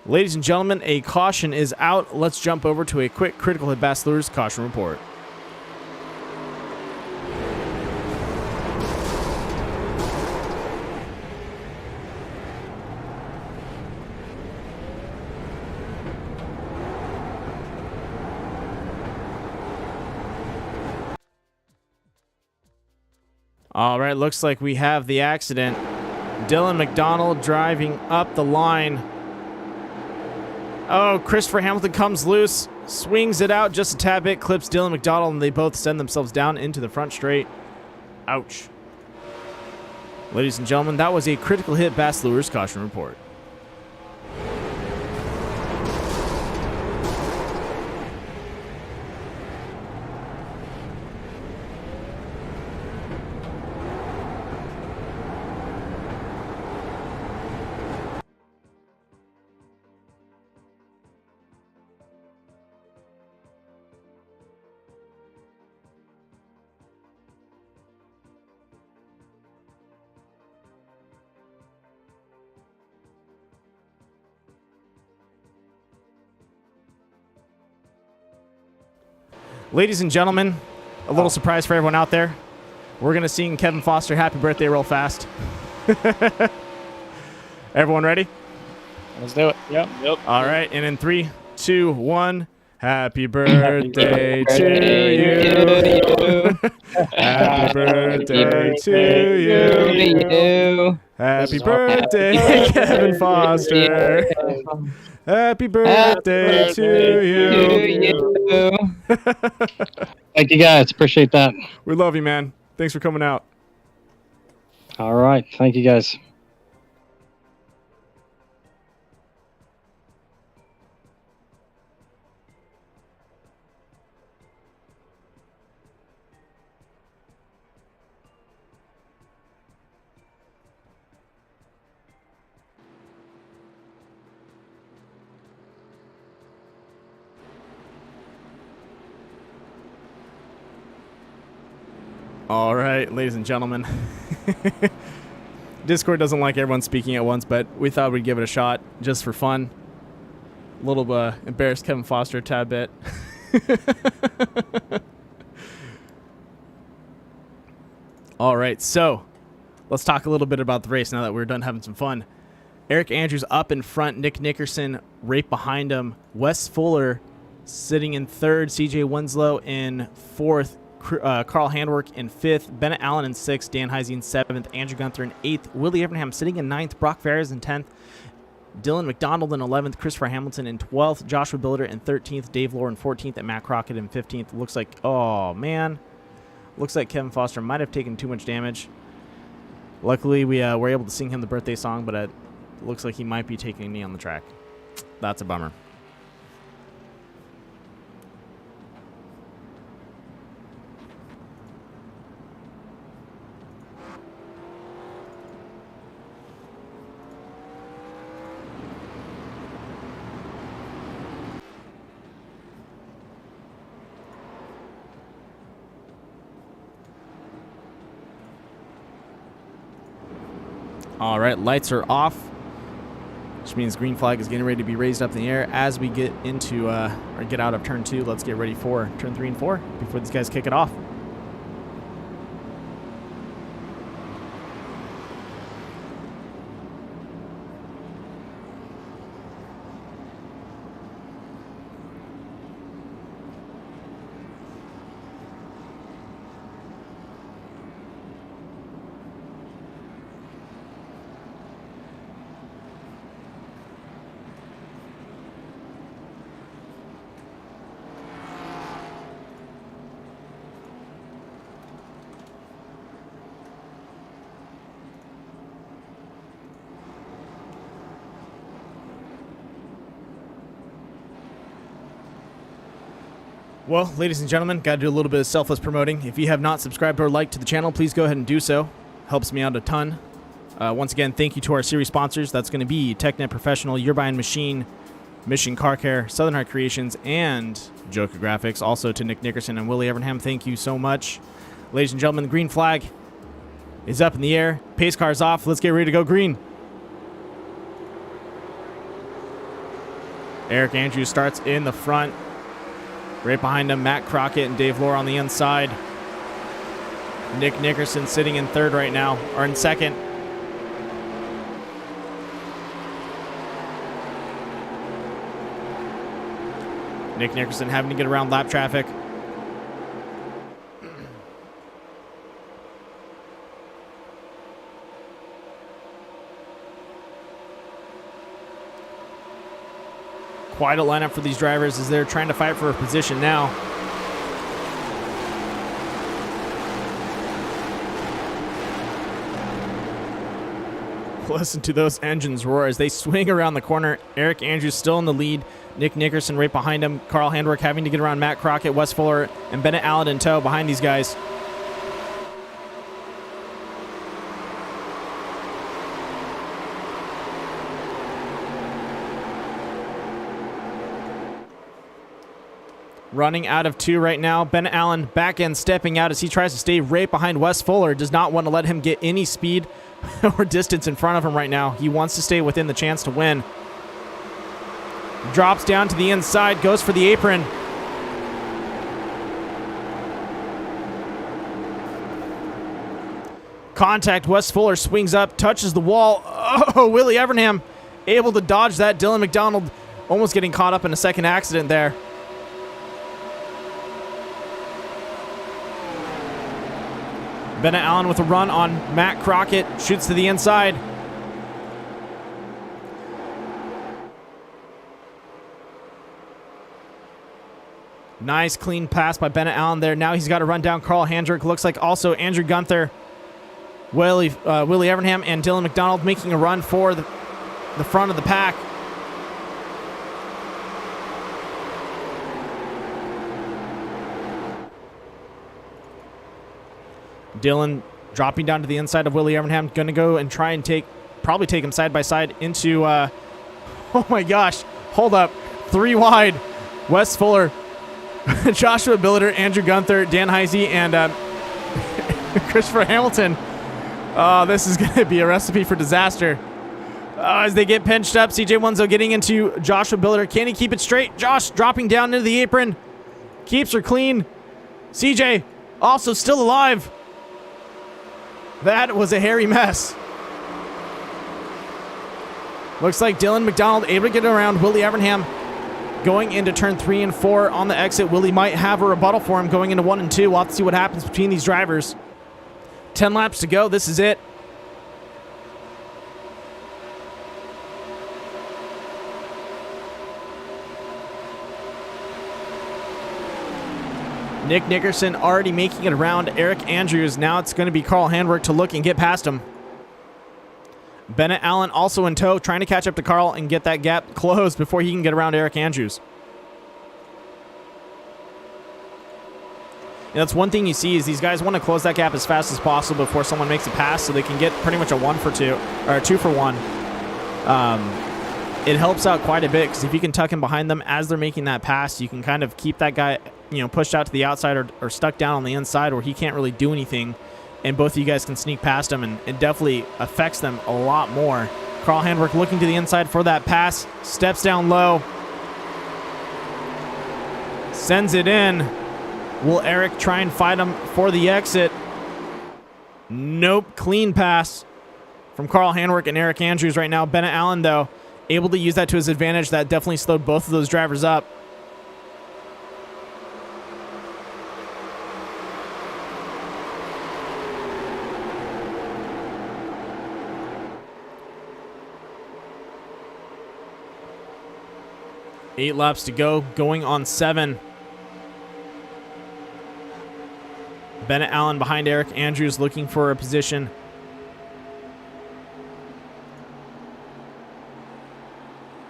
Ladies and gentlemen, a caution is out. Let's jump over to a quick Critical Hit Bass Lures caution report. All right, looks like we have the accident. Dylan McDonald driving up the line. Oh, Christopher Hamilton comes loose, swings it out just a tad bit, clips Dylan McDonald, and they both send themselves down into the front straight. Ouch. Ladies and gentlemen, that was a Critical Hit Bass Lures caution report. Ladies and gentlemen, a little surprise for everyone out there. We're going to sing Kevin Foster Happy Birthday real fast. Everyone ready? Let's do it. Yep. All right, and in 3, 2, 1. Happy birthday to you. Happy birthday to you. Happy birthday, Kevin Foster. Happy birthday to you. Thank you, guys. Appreciate that. We love you, man. Thanks for coming out. All right. Thank you, guys. All right, ladies and gentlemen. Discord doesn't like everyone speaking at once, but we thought we'd give it a shot just for fun. A little embarrassed Kevin Foster a tad bit. All right, so let's talk a little bit about the race now that we're done having some fun. Eric Andrews up in front, Nick Nickerson right behind him, Wes Fuller sitting in 3rd, CJ Winslow in 4th, Carl Handwerk in 5th, Bennett Allen in 6th, Dan Heisey in 7th, Andrew Gunther in 8th, Willie Evernham sitting in 9th, Brock Ferris in 10th, Dylan McDonald in 11th, Christopher Hamilton in 12th, Joshua Bilder in 13th, Dave Lohr in 14th, and Matt Crockett in 15th. Looks like, oh man, looks like Kevin Foster might have taken too much damage. Luckily, we were able to sing him the birthday song, but it looks like he might be taking a knee on the track. That's a bummer. All right, lights are off, which means green flag is getting ready to be raised up in the air as we get into or get out of turn 2. Let's get ready for turn 3 and 4 before these guys kick it off. Well, ladies and gentlemen, got to do a little bit of selfless promoting. If you have not subscribed or liked to the channel, please go ahead and do so. Helps me out a ton. Once again, thank you to our series sponsors. That's going to be TechNet Professional, Your Buying Machine, Mission Car Care, Southern Heart Creations, and Joker Graphics. Also to Nick Nickerson and Willie Evernham, thank you so much. Ladies and gentlemen, the green flag is up in the air. Pace car is off. Let's get ready to go green. Eric Andrews starts in the front. Right behind him, Matt Crockett and Dave Lohr on the inside. Nick Nickerson sitting in third right now, or in second. Nick Nickerson having to get around lap traffic. Quite a lineup for these drivers as they're trying to fight for a position now. Listen to those engines roar as they swing around the corner. Eric Andrews still in the lead. Nick Nickerson right behind him. Carl Handwerk having to get around Matt Crockett, Wes Fuller, and Bennett Allen in tow behind these guys. Running out of 2 right now. Ben Allen back end stepping out as he tries to stay right behind Wes Fuller. Does not want to let him get any speed or distance in front of him right now. He wants to stay within the chance to win. Drops down to the inside. Goes for the apron. Contact. Wes Fuller swings up. Touches the wall. Oh, Willie Evernham able to dodge that. Dylan McDonald almost getting caught up in a second accident there. Bennett Allen with a run on Matt Crockett. Shoots to the inside. Nice clean pass by Bennett Allen there. Now he's got to run down Carl Handwerk. Looks like also Andrew Gunther, Willie Evernham, and Dylan McDonald making a run for the front of the pack. Dylan dropping down to the inside of Willie Evernham. Going to go and try and probably take him side by side into, oh my gosh, hold up. 3 wide. Wes Fuller, Joshua Billiter, Andrew Gunther, Dan Heisey, and Christopher Hamilton. Oh, this is going to be a recipe for disaster. As they get pinched up, CJ Wenzel getting into Joshua Billiter. Can he keep it straight? Josh dropping down into the apron. Keeps her clean. CJ also still alive. That was a hairy mess. Looks like Dylan McDonald able to get around Willie Evernham going into turn 3 and 4 on the exit. Willie might have a rebuttal for him going into 1 and 2. We'll have to see what happens between these drivers. 10 laps to go. This is it. Nick Nickerson already making it around Eric Andrews. Now it's going to be Carl Handwerk to look and get past him. Bennett Allen also in tow, trying to catch up to Carl and get that gap closed before he can get around Eric Andrews. And that's one thing you see is these guys want to close that gap as fast as possible before someone makes a pass so they can get pretty much a 1 for 2 or a 2 for 1. It helps out quite a bit because if you can tuck in behind them as they're making that pass, you can kind of keep that guy, pushed out to the outside or stuck down on the inside where he can't really do anything and both of you guys can sneak past them, and it definitely affects them a lot more. Carl Handwerk looking to the inside for that pass. Steps down low. Sends it in. Will Eric try and fight him for the exit? Nope. Clean pass from Carl Handwerk and Eric Andrews right now. Bennett Allen, though, able to use that to his advantage. That definitely slowed both of those drivers up. Eight laps to go, going on 7. Bennett Allen behind Eric Andrews looking for a position.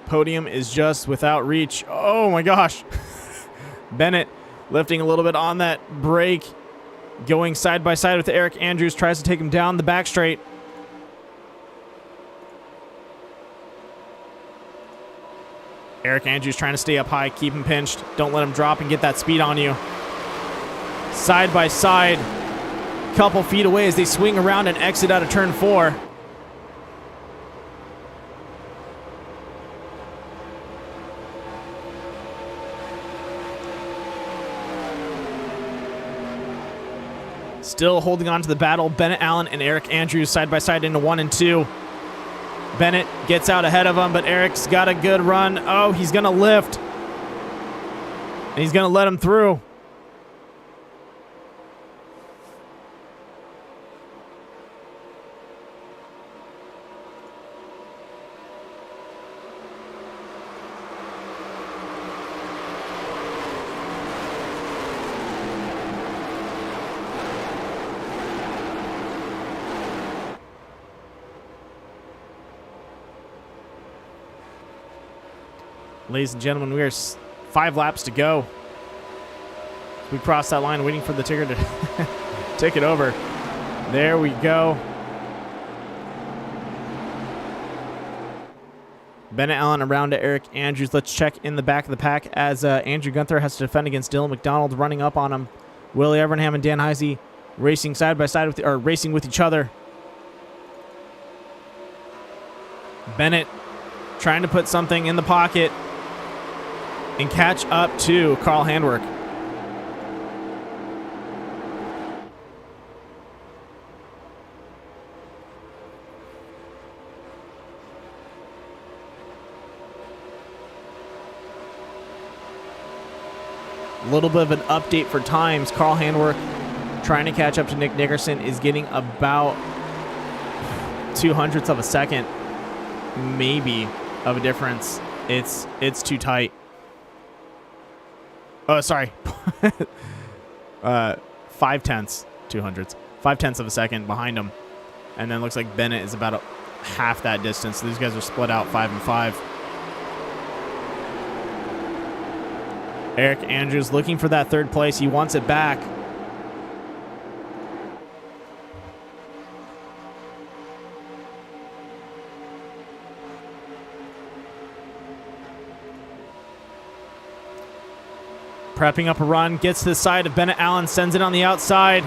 Podium is just without reach. Oh my gosh. Bennett lifting a little bit on that brake. Going side by side with Eric Andrews. Tries to take him down the back straight. Eric Andrews trying to stay up high, keep him pinched. Don't let him drop and get that speed on you. Side by side, couple feet away as they swing around and exit out of turn 4. Still holding on to the battle, Bennett Allen and Eric Andrews side by side into 1 and 2. Bennett gets out ahead of him, but Eric's got a good run. Oh, he's going to lift. And he's going to let him through. Ladies and gentlemen, we are 5 laps to go. We cross that line waiting for the ticker to take it over. There we go. Bennett Allen around to Eric Andrews. Let's check in the back of the pack as Andrew Gunther has to defend against Dylan McDonald running up on him. Willie Evernham and Dan Heisey racing side by side racing with each other. Bennett trying to put something in the pocket and catch up to Carl Handwerk. A little bit of an update for times. Carl Handwerk trying to catch up to Nick Nickerson is getting about 0.02 of a second, maybe, of a difference. It's too tight. Oh, sorry. 0.5, 0.2 of a second behind him. And then looks like Bennett is about half that distance. So these guys are split out 5 and 5. Eric Andrews looking for that 3rd place. He wants it back. Prepping up a run, gets to the side of Bennett Allen, sends it on the outside.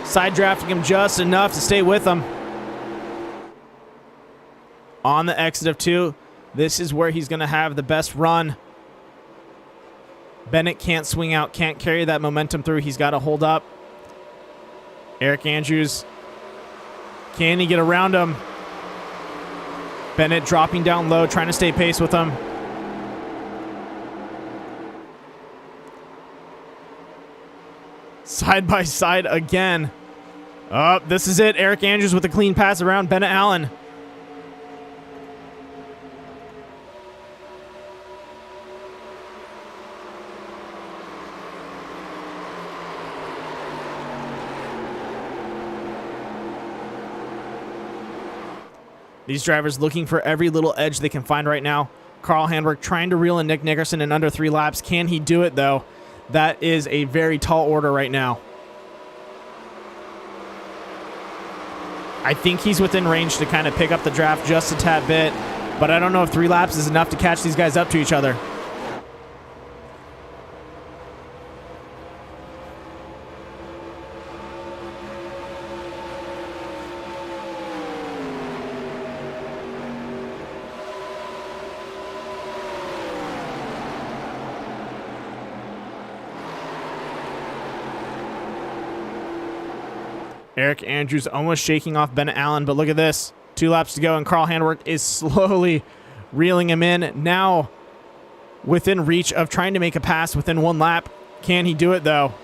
Side drafting him just enough to stay with him. On the exit of 2, this is where he's going to have the best run. Bennett can't swing out, can't carry that momentum through. He's got to hold up. Eric Andrews, can he get around him? Bennett dropping down low, trying to stay pace with him. Side by side again. Oh, this is it. Eric Andrews with a clean pass around Bennett Allen. These drivers looking for every little edge they can find right now. Carl Handwerk trying to reel in Nick Nickerson in under 3 laps. Can he do it, though? That is a very tall order right now. I think he's within range to kind of pick up the draft just a tad bit, but I don't know if 3 laps is enough to catch these guys up to each other. Eric Andrews almost shaking off Bennett Allen, but look at this. 2 laps to go, and Carl Handwerk is slowly reeling him in. Now within reach of trying to make a pass within 1 lap. Can he do it, though?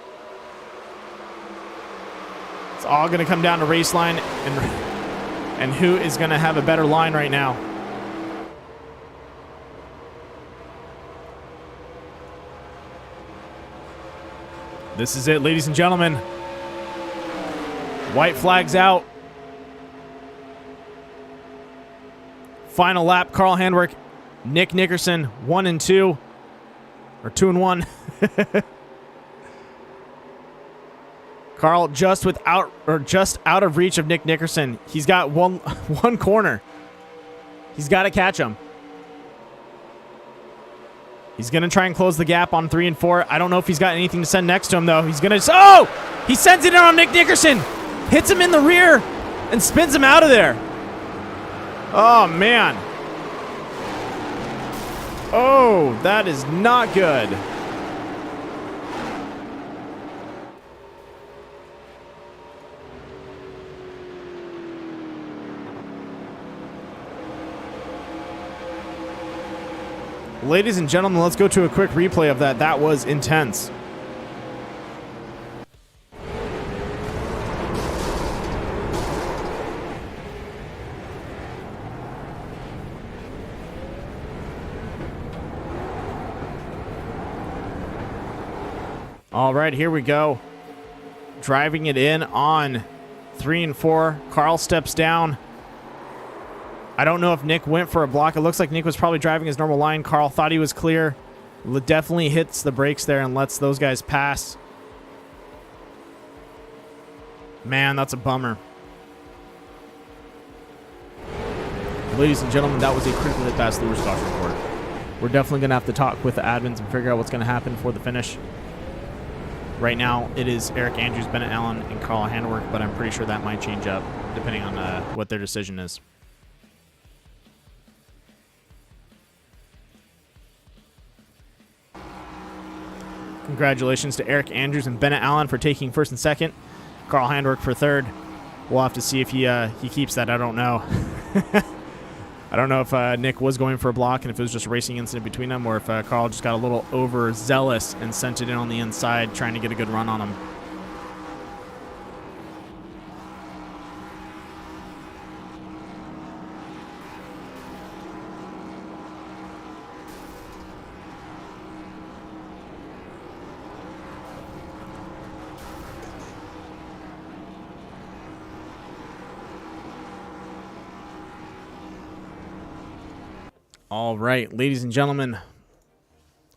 It's all going to come down to race line and who is going to have a better line right now. This is it, ladies and gentlemen. White flag's out. Final lap, Carl Handwerk, Nick Nickerson, 1 and 2, or 2 and 1. Carl just out of reach of Nick Nickerson. He's got one corner. He's got to catch him. He's going to try and close the gap on 3 and 4. I don't know if he's got anything to send next to him, though. He's going to... Oh! He sends it in on Nick Nickerson. Hits him in the rear and spins him out of there. Oh, man. Oh, that is not good. Ladies and gentlemen, let's go to a quick replay of that. That was intense. All right, here we go. Driving it in on 3 and 4. Carl steps down. I don't know if Nick went for a block. It looks like Nick was probably driving his normal line. Carl thought he was clear. Definitely hits the brakes there and lets those guys pass. Man, that's a bummer. Ladies and gentlemen, that was a critical hit pass Lewis Gosh report. We're definitely going to have to talk with the admins and figure out what's going to happen for the finish. Right now, it is Eric Andrews, Bennett Allen, and Carl Handwerk, but I'm pretty sure that might change up depending on what their decision is. Congratulations to Eric Andrews and Bennett Allen for taking 1st and 2nd. Carl Handwerk for 3rd. We'll have to see if he keeps that. I don't know. I don't know if Nick was going for a block and if it was just a racing incident between them, or if Carl just got a little overzealous and sent it in on the inside trying to get a good run on him. All right, ladies and gentlemen,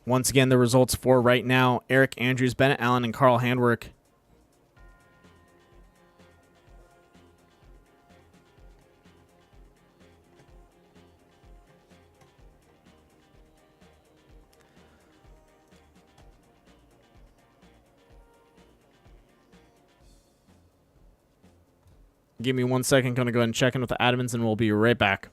once again, the results for right now, Eric Andrews, Bennett Allen, and Carl Handwerk. Give me 1 second. I'm going to go ahead and check in with the admins, and we'll be right back.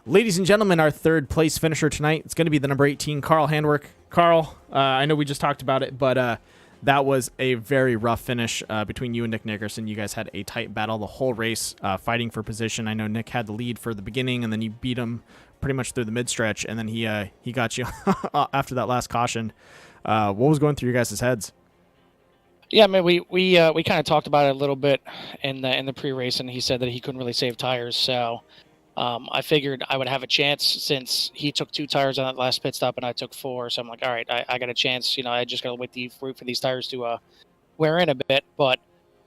Ladies and gentlemen, our third place finisher tonight, it's going to be the number 18, Carl Handwerk. Carl, I know we just talked about it, but that was a very rough finish between you and Nick Nickerson. You guys had a tight battle the whole race, fighting for position. I know Nick had the lead for the beginning, and then you beat him pretty much through the mid-stretch, and then he got you after that last caution. What was going through your guys' heads? Yeah, I mean, we kind of talked about it a little bit in the pre-race, and he said that he couldn't really save tires, so I figured I would have a chance since he took 2 tires on that last pit stop and I took 4. So I'm like, all right, I got a chance. I just got to wait for these tires to wear in a bit. But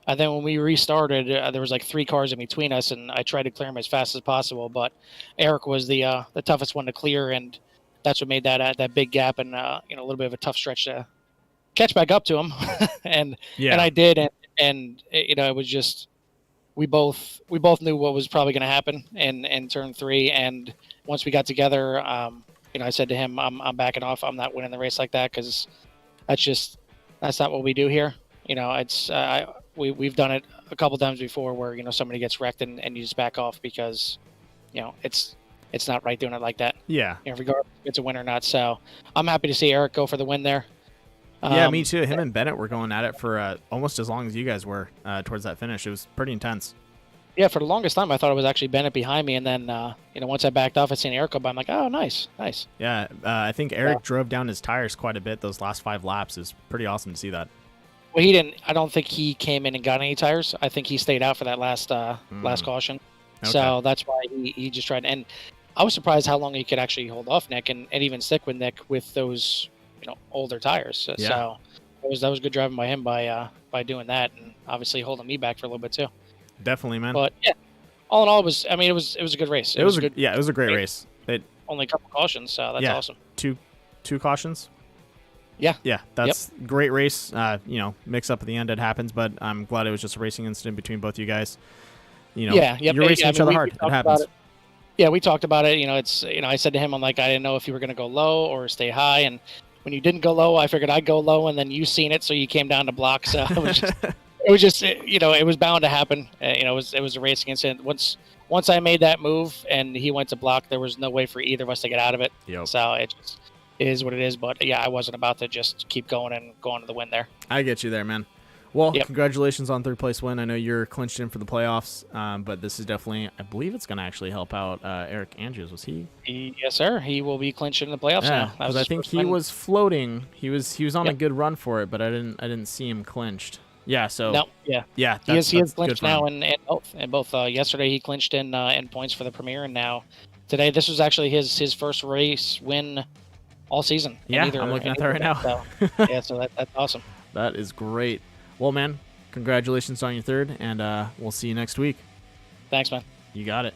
then when we restarted, there was like 3 cars in between us, and I tried to clear them as fast as possible. But Eric was the toughest one to clear, and that's what made that big gap and a little bit of a tough stretch to catch back up to him. and I did, and it was just. We both knew what was probably going to happen in turn 3, and once we got together, I said to him, "I'm backing off. I'm not winning the race like that because that's not what we do here. We've done it a couple times before where somebody gets wrecked and you just back off because it's not right doing it like that. Yeah. Regardless if it's a win or not. So I'm happy to see Eric go for the win there. Yeah, me too. Him and Bennett were going at it for almost as long as you guys were towards that finish. It was pretty intense. Yeah, for the longest time, I thought it was actually Bennett behind me, and then once I backed off, I seen Eric go by. I'm like, oh, nice. Yeah, I think Eric drove down his tires quite a bit those last 5 laps. It was pretty awesome to see that. Well, he didn't. I don't think he came in and got any tires. I think he stayed out for that last caution. Okay. So that's why he just tried. And I was surprised how long he could actually hold off Nick and even stick with Nick with those older tires. So that was good driving by him by doing that, and obviously holding me back for a little bit too. Definitely, man. But yeah, all in all, it was a good race. It was a great race. Only a couple cautions, so that's awesome. Two cautions. Yeah, that's great race. Mix up at the end, it happens, but I'm glad it was just a racing incident between both you guys. You're racing each other hard. It happens. Yeah, we talked about it. I said to him, I'm like, I didn't know if you were going to go low or stay high, and when you didn't go low, I figured I'd go low, and then you seen it, so you came down to block. So it was bound to happen. It was a racing incident. Once I made that move and he went to block, there was no way for either of us to get out of it. Yep. So it just is what it is. But yeah, I wasn't about to just keep going and going to the win there. I get you there, man. Well, Congratulations on 3rd place win. I know you're clinched in for the playoffs, but this is definitely, I believe it's going to actually help out Eric Andrews. Was he? Yes, sir. He will be clinched in the playoffs now. Because I think he was floating. He was on a good run for it, but I didn't see him clinched. Yeah. So. No. Yeah. Yeah. He is clinched now in both. Yesterday he clinched in points for the Premier, and now today this was actually his first race win all season. Yeah, I'm looking at that right now. So, so that's awesome. That is great. Well, man, congratulations on your 3rd, and we'll see you next week. Thanks, man. You got it.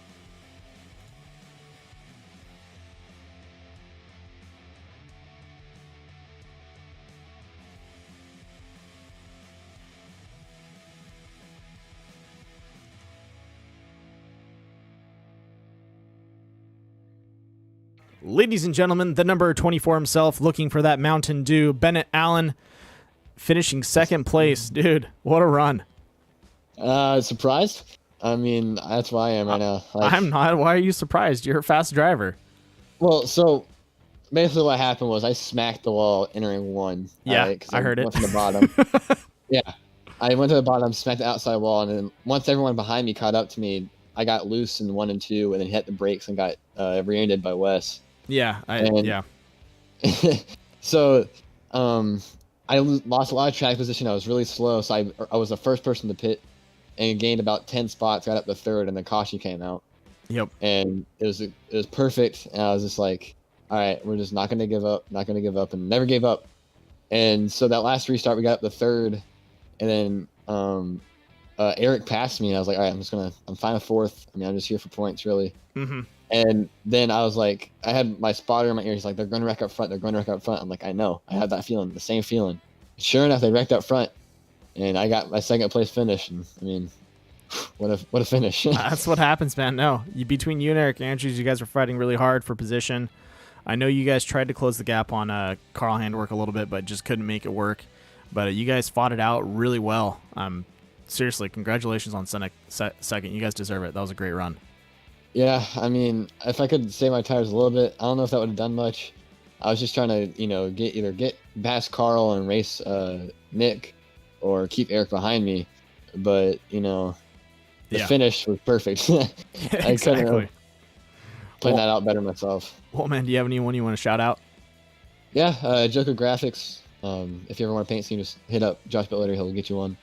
Ladies and gentlemen, the number 24 himself, looking for that Mountain Dew, Bennett Allen, finishing 2nd place. Dude, what a run. Surprised? I mean, that's why I am right now. I'm not. Why are you surprised? You're a fast driver. Well, so basically what happened was I smacked the wall entering 1. Yeah, I heard it. Went to the bottom. Yeah, I went to the bottom, smacked the outside wall, and then once everyone behind me caught up to me, I got loose in 1 and 2, and then hit the brakes and got rear-ended by Wes. Yeah, So, I lost a lot of track position. I was really slow, so I was the first person to pit and gained about 10 spots, got up to 3rd, and the caution came out. Yep. And it was perfect, and I was just like, all right, we're just not going to give up, and never gave up. And so that last restart, we got up to 3rd, and then Eric passed me, and I was like, all right, I'm fine with 4th. I mean, I'm just here for points, really. Mm-hmm. And then I was like, I had my spotter in my ear. He's like, they're going to wreck up front. I'm like, I know. I had that feeling, the same feeling. Sure enough, they wrecked up front, and I got my 2nd place finish. And I mean, what a finish. That's what happens, man. No, between you and Eric Andrews, you guys were fighting really hard for position. I know you guys tried to close the gap on Carl Handwerk a little bit, but just couldn't make it work. But you guys fought it out really well. Seriously, congratulations on second. You guys deserve it. That was a great run. Yeah, I mean, if I could save my tires a little bit, I don't know if that would have done much. I was just trying to, get past Carl and race Nick, or keep Eric behind me. But the finish was perfect. I couldn't have planned that out better myself. Well, man, do you have anyone you want to shout out? Yeah, Joker Graphics. If you ever want a paint scheme, just hit up Josh Butler. He'll get you one.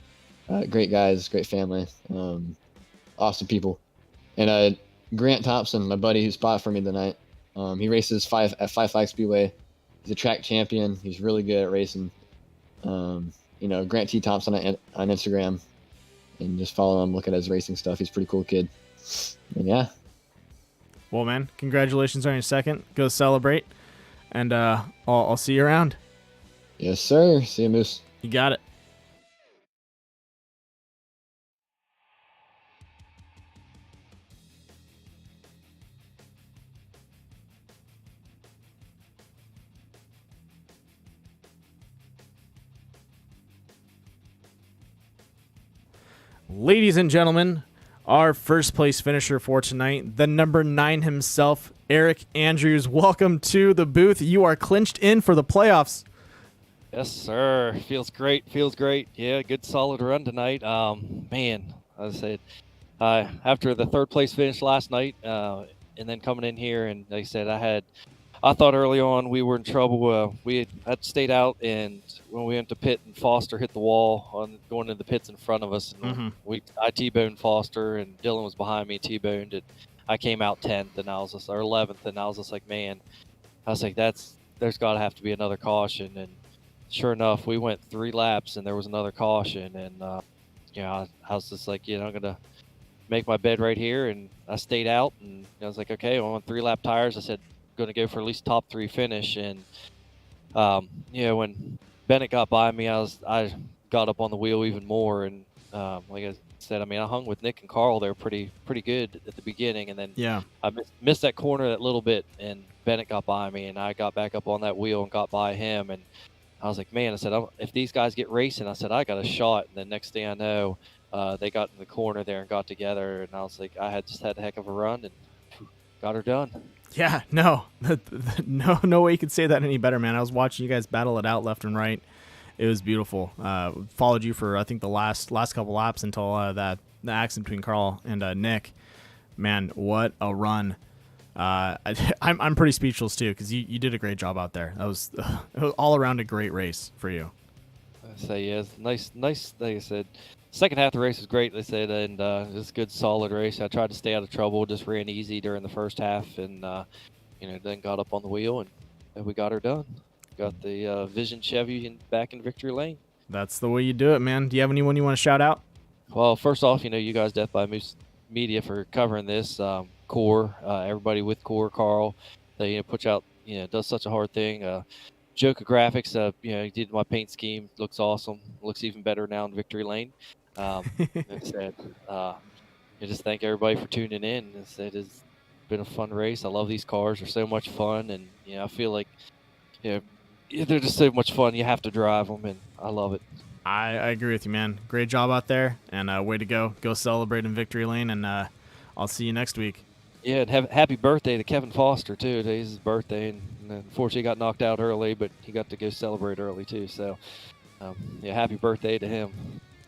Great guys, great family, awesome people. And Grant Thompson, my buddy who spotted for me tonight. He races at Five Flag Speedway. He's a track champion. He's really good at racing. Grant T. Thompson on Instagram, and just follow him, look at his racing stuff. He's a pretty cool kid. And yeah. Well, man, congratulations on your second. Go celebrate, and I'll see you around. Yes, sir. See you, Moose. You got it. Ladies and gentlemen, our first place finisher for tonight, the number 9 himself, Eric Andrews. Welcome to the booth. You are clinched in for the playoffs. Yes, sir. Feels great. Feels great. Yeah, good solid run tonight. Man, as I said, after the third place finish last night, and then coming in here, and like I said, I thought early on we were in trouble. We had stayed out, and when we went to pit, and Foster hit the wall on going into the pits in front of us. And I T-boned Foster, and Dylan was behind me, T-boned, and I came out 10th, and I was just, or 11th, and I was just like, man, I was like, there's got to have to be another caution. And sure enough, we went 3 laps, and there was another caution, and I was just like, I'm gonna make my bed right here, and I stayed out, and I was like, okay, I'm on 3-lap tires. I said, going to go for at least top 3 finish. And when Bennett got by me, I got up on the wheel even more, and like I said, I mean, I hung with Nick and Carl. They were pretty good at the beginning, and then I missed that corner that little bit, and Bennett got by me, and I got back up on that wheel and got by him, and I was like, man, I said, if these guys get racing, I said, I got a shot. And the next thing I know, they got in the corner there and got together, and I was like, I had just had a heck of a run and got her done. Yeah, no way you could say that any better, man. I was watching you guys battle it out left and right. It was beautiful. Followed you for, I think, the last couple laps until the accident between Carl and Nick. Man, what a run. I'm pretty speechless too, because you did a great job out there. It was all around a great race for you. I say, yeah, nice. Like I said, second half of the race was great. They said, and it was a good, solid race. I tried to stay out of trouble, just ran easy during the first half, and then got up on the wheel, and we got her done. Got the Vision Chevy back in victory lane. That's the way you do it, man. Do you have anyone you want to shout out? Well, first off, you guys, Death by Moose Media, for covering this. Core, everybody with Core, Carl, they puts out, does such a hard thing. Joker Graphics, he did my paint scheme, looks awesome, looks even better now in victory lane. Like I said, I just thank everybody for tuning in. It's been a fun race. I love these cars; they're so much fun, and I feel like they're just so much fun. You have to drive them, and I love it. I agree with you, man. Great job out there, and way to go. Go celebrate in victory lane, and I'll see you next week. Yeah, and happy birthday to Kevin Foster, too. Today's his birthday, and unfortunately he got knocked out early, but he got to go celebrate early, too. So, happy birthday to him.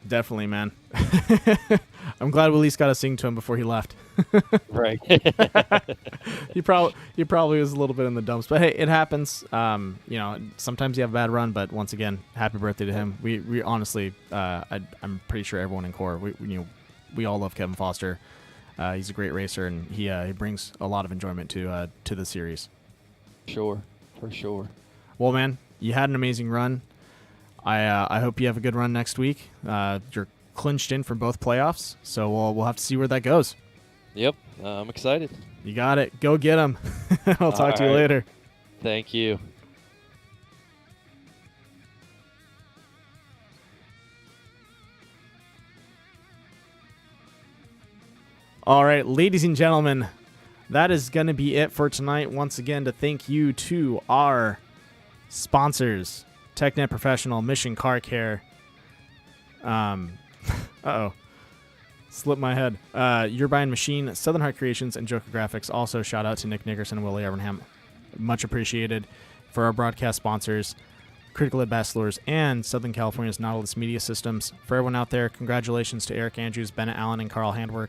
Definitely, man. I'm glad we at least got to sing to him before he left. Right. He probably was a little bit in the dumps, but hey, it happens. Sometimes you have a bad run, but once again, happy birthday to him. We honestly, I'm pretty sure everyone in Core, we all love Kevin Foster. He's a great racer, and he brings a lot of enjoyment to the series. Sure, for sure. Well, man, you had an amazing run. I hope you have a good run next week. You're clinched in for both playoffs, so we'll have to see where that goes. Yep, I'm excited. You got it. Go get them. I'll talk to you later. Thank you. All right, ladies and gentlemen, that is going to be it for tonight. Once again, to thank you to our sponsors, TechNet Professional, Mission Car Care. Slipped my head. You're Buying Machine, Southern Heart Creations, and Joker Graphics. Also, shout out to Nick Nickerson and Willie Evernham. Much appreciated. For our broadcast sponsors, Critical Ambassadors, and Southern California's Nautilus Media Systems. For everyone out there, congratulations to Eric Andrews, Bennett Allen, and Carl Handwerk.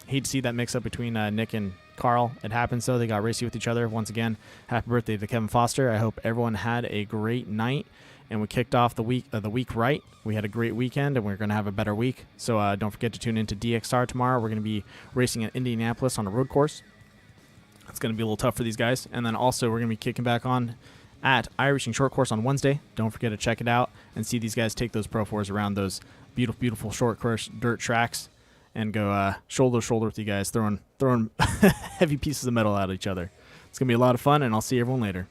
Hate to see that mix-up between Nick and Carl. It happens, though. They got racy with each other. Once again, happy birthday to Kevin Foster. I hope everyone had a great night, and we kicked off the week right. We had a great weekend, and we're going to have a better week. So don't forget to tune into DXR tomorrow. We're going to be racing at Indianapolis on a road course. It's going to be a little tough for these guys. And then also we're going to be kicking back on at iRacing Short Course on Wednesday. Don't forget to check it out and see these guys take those Pro 4s around those beautiful, beautiful short course dirt tracks and go shoulder to shoulder with you guys, throwing heavy pieces of metal at each other. It's going to be a lot of fun, and I'll see everyone later.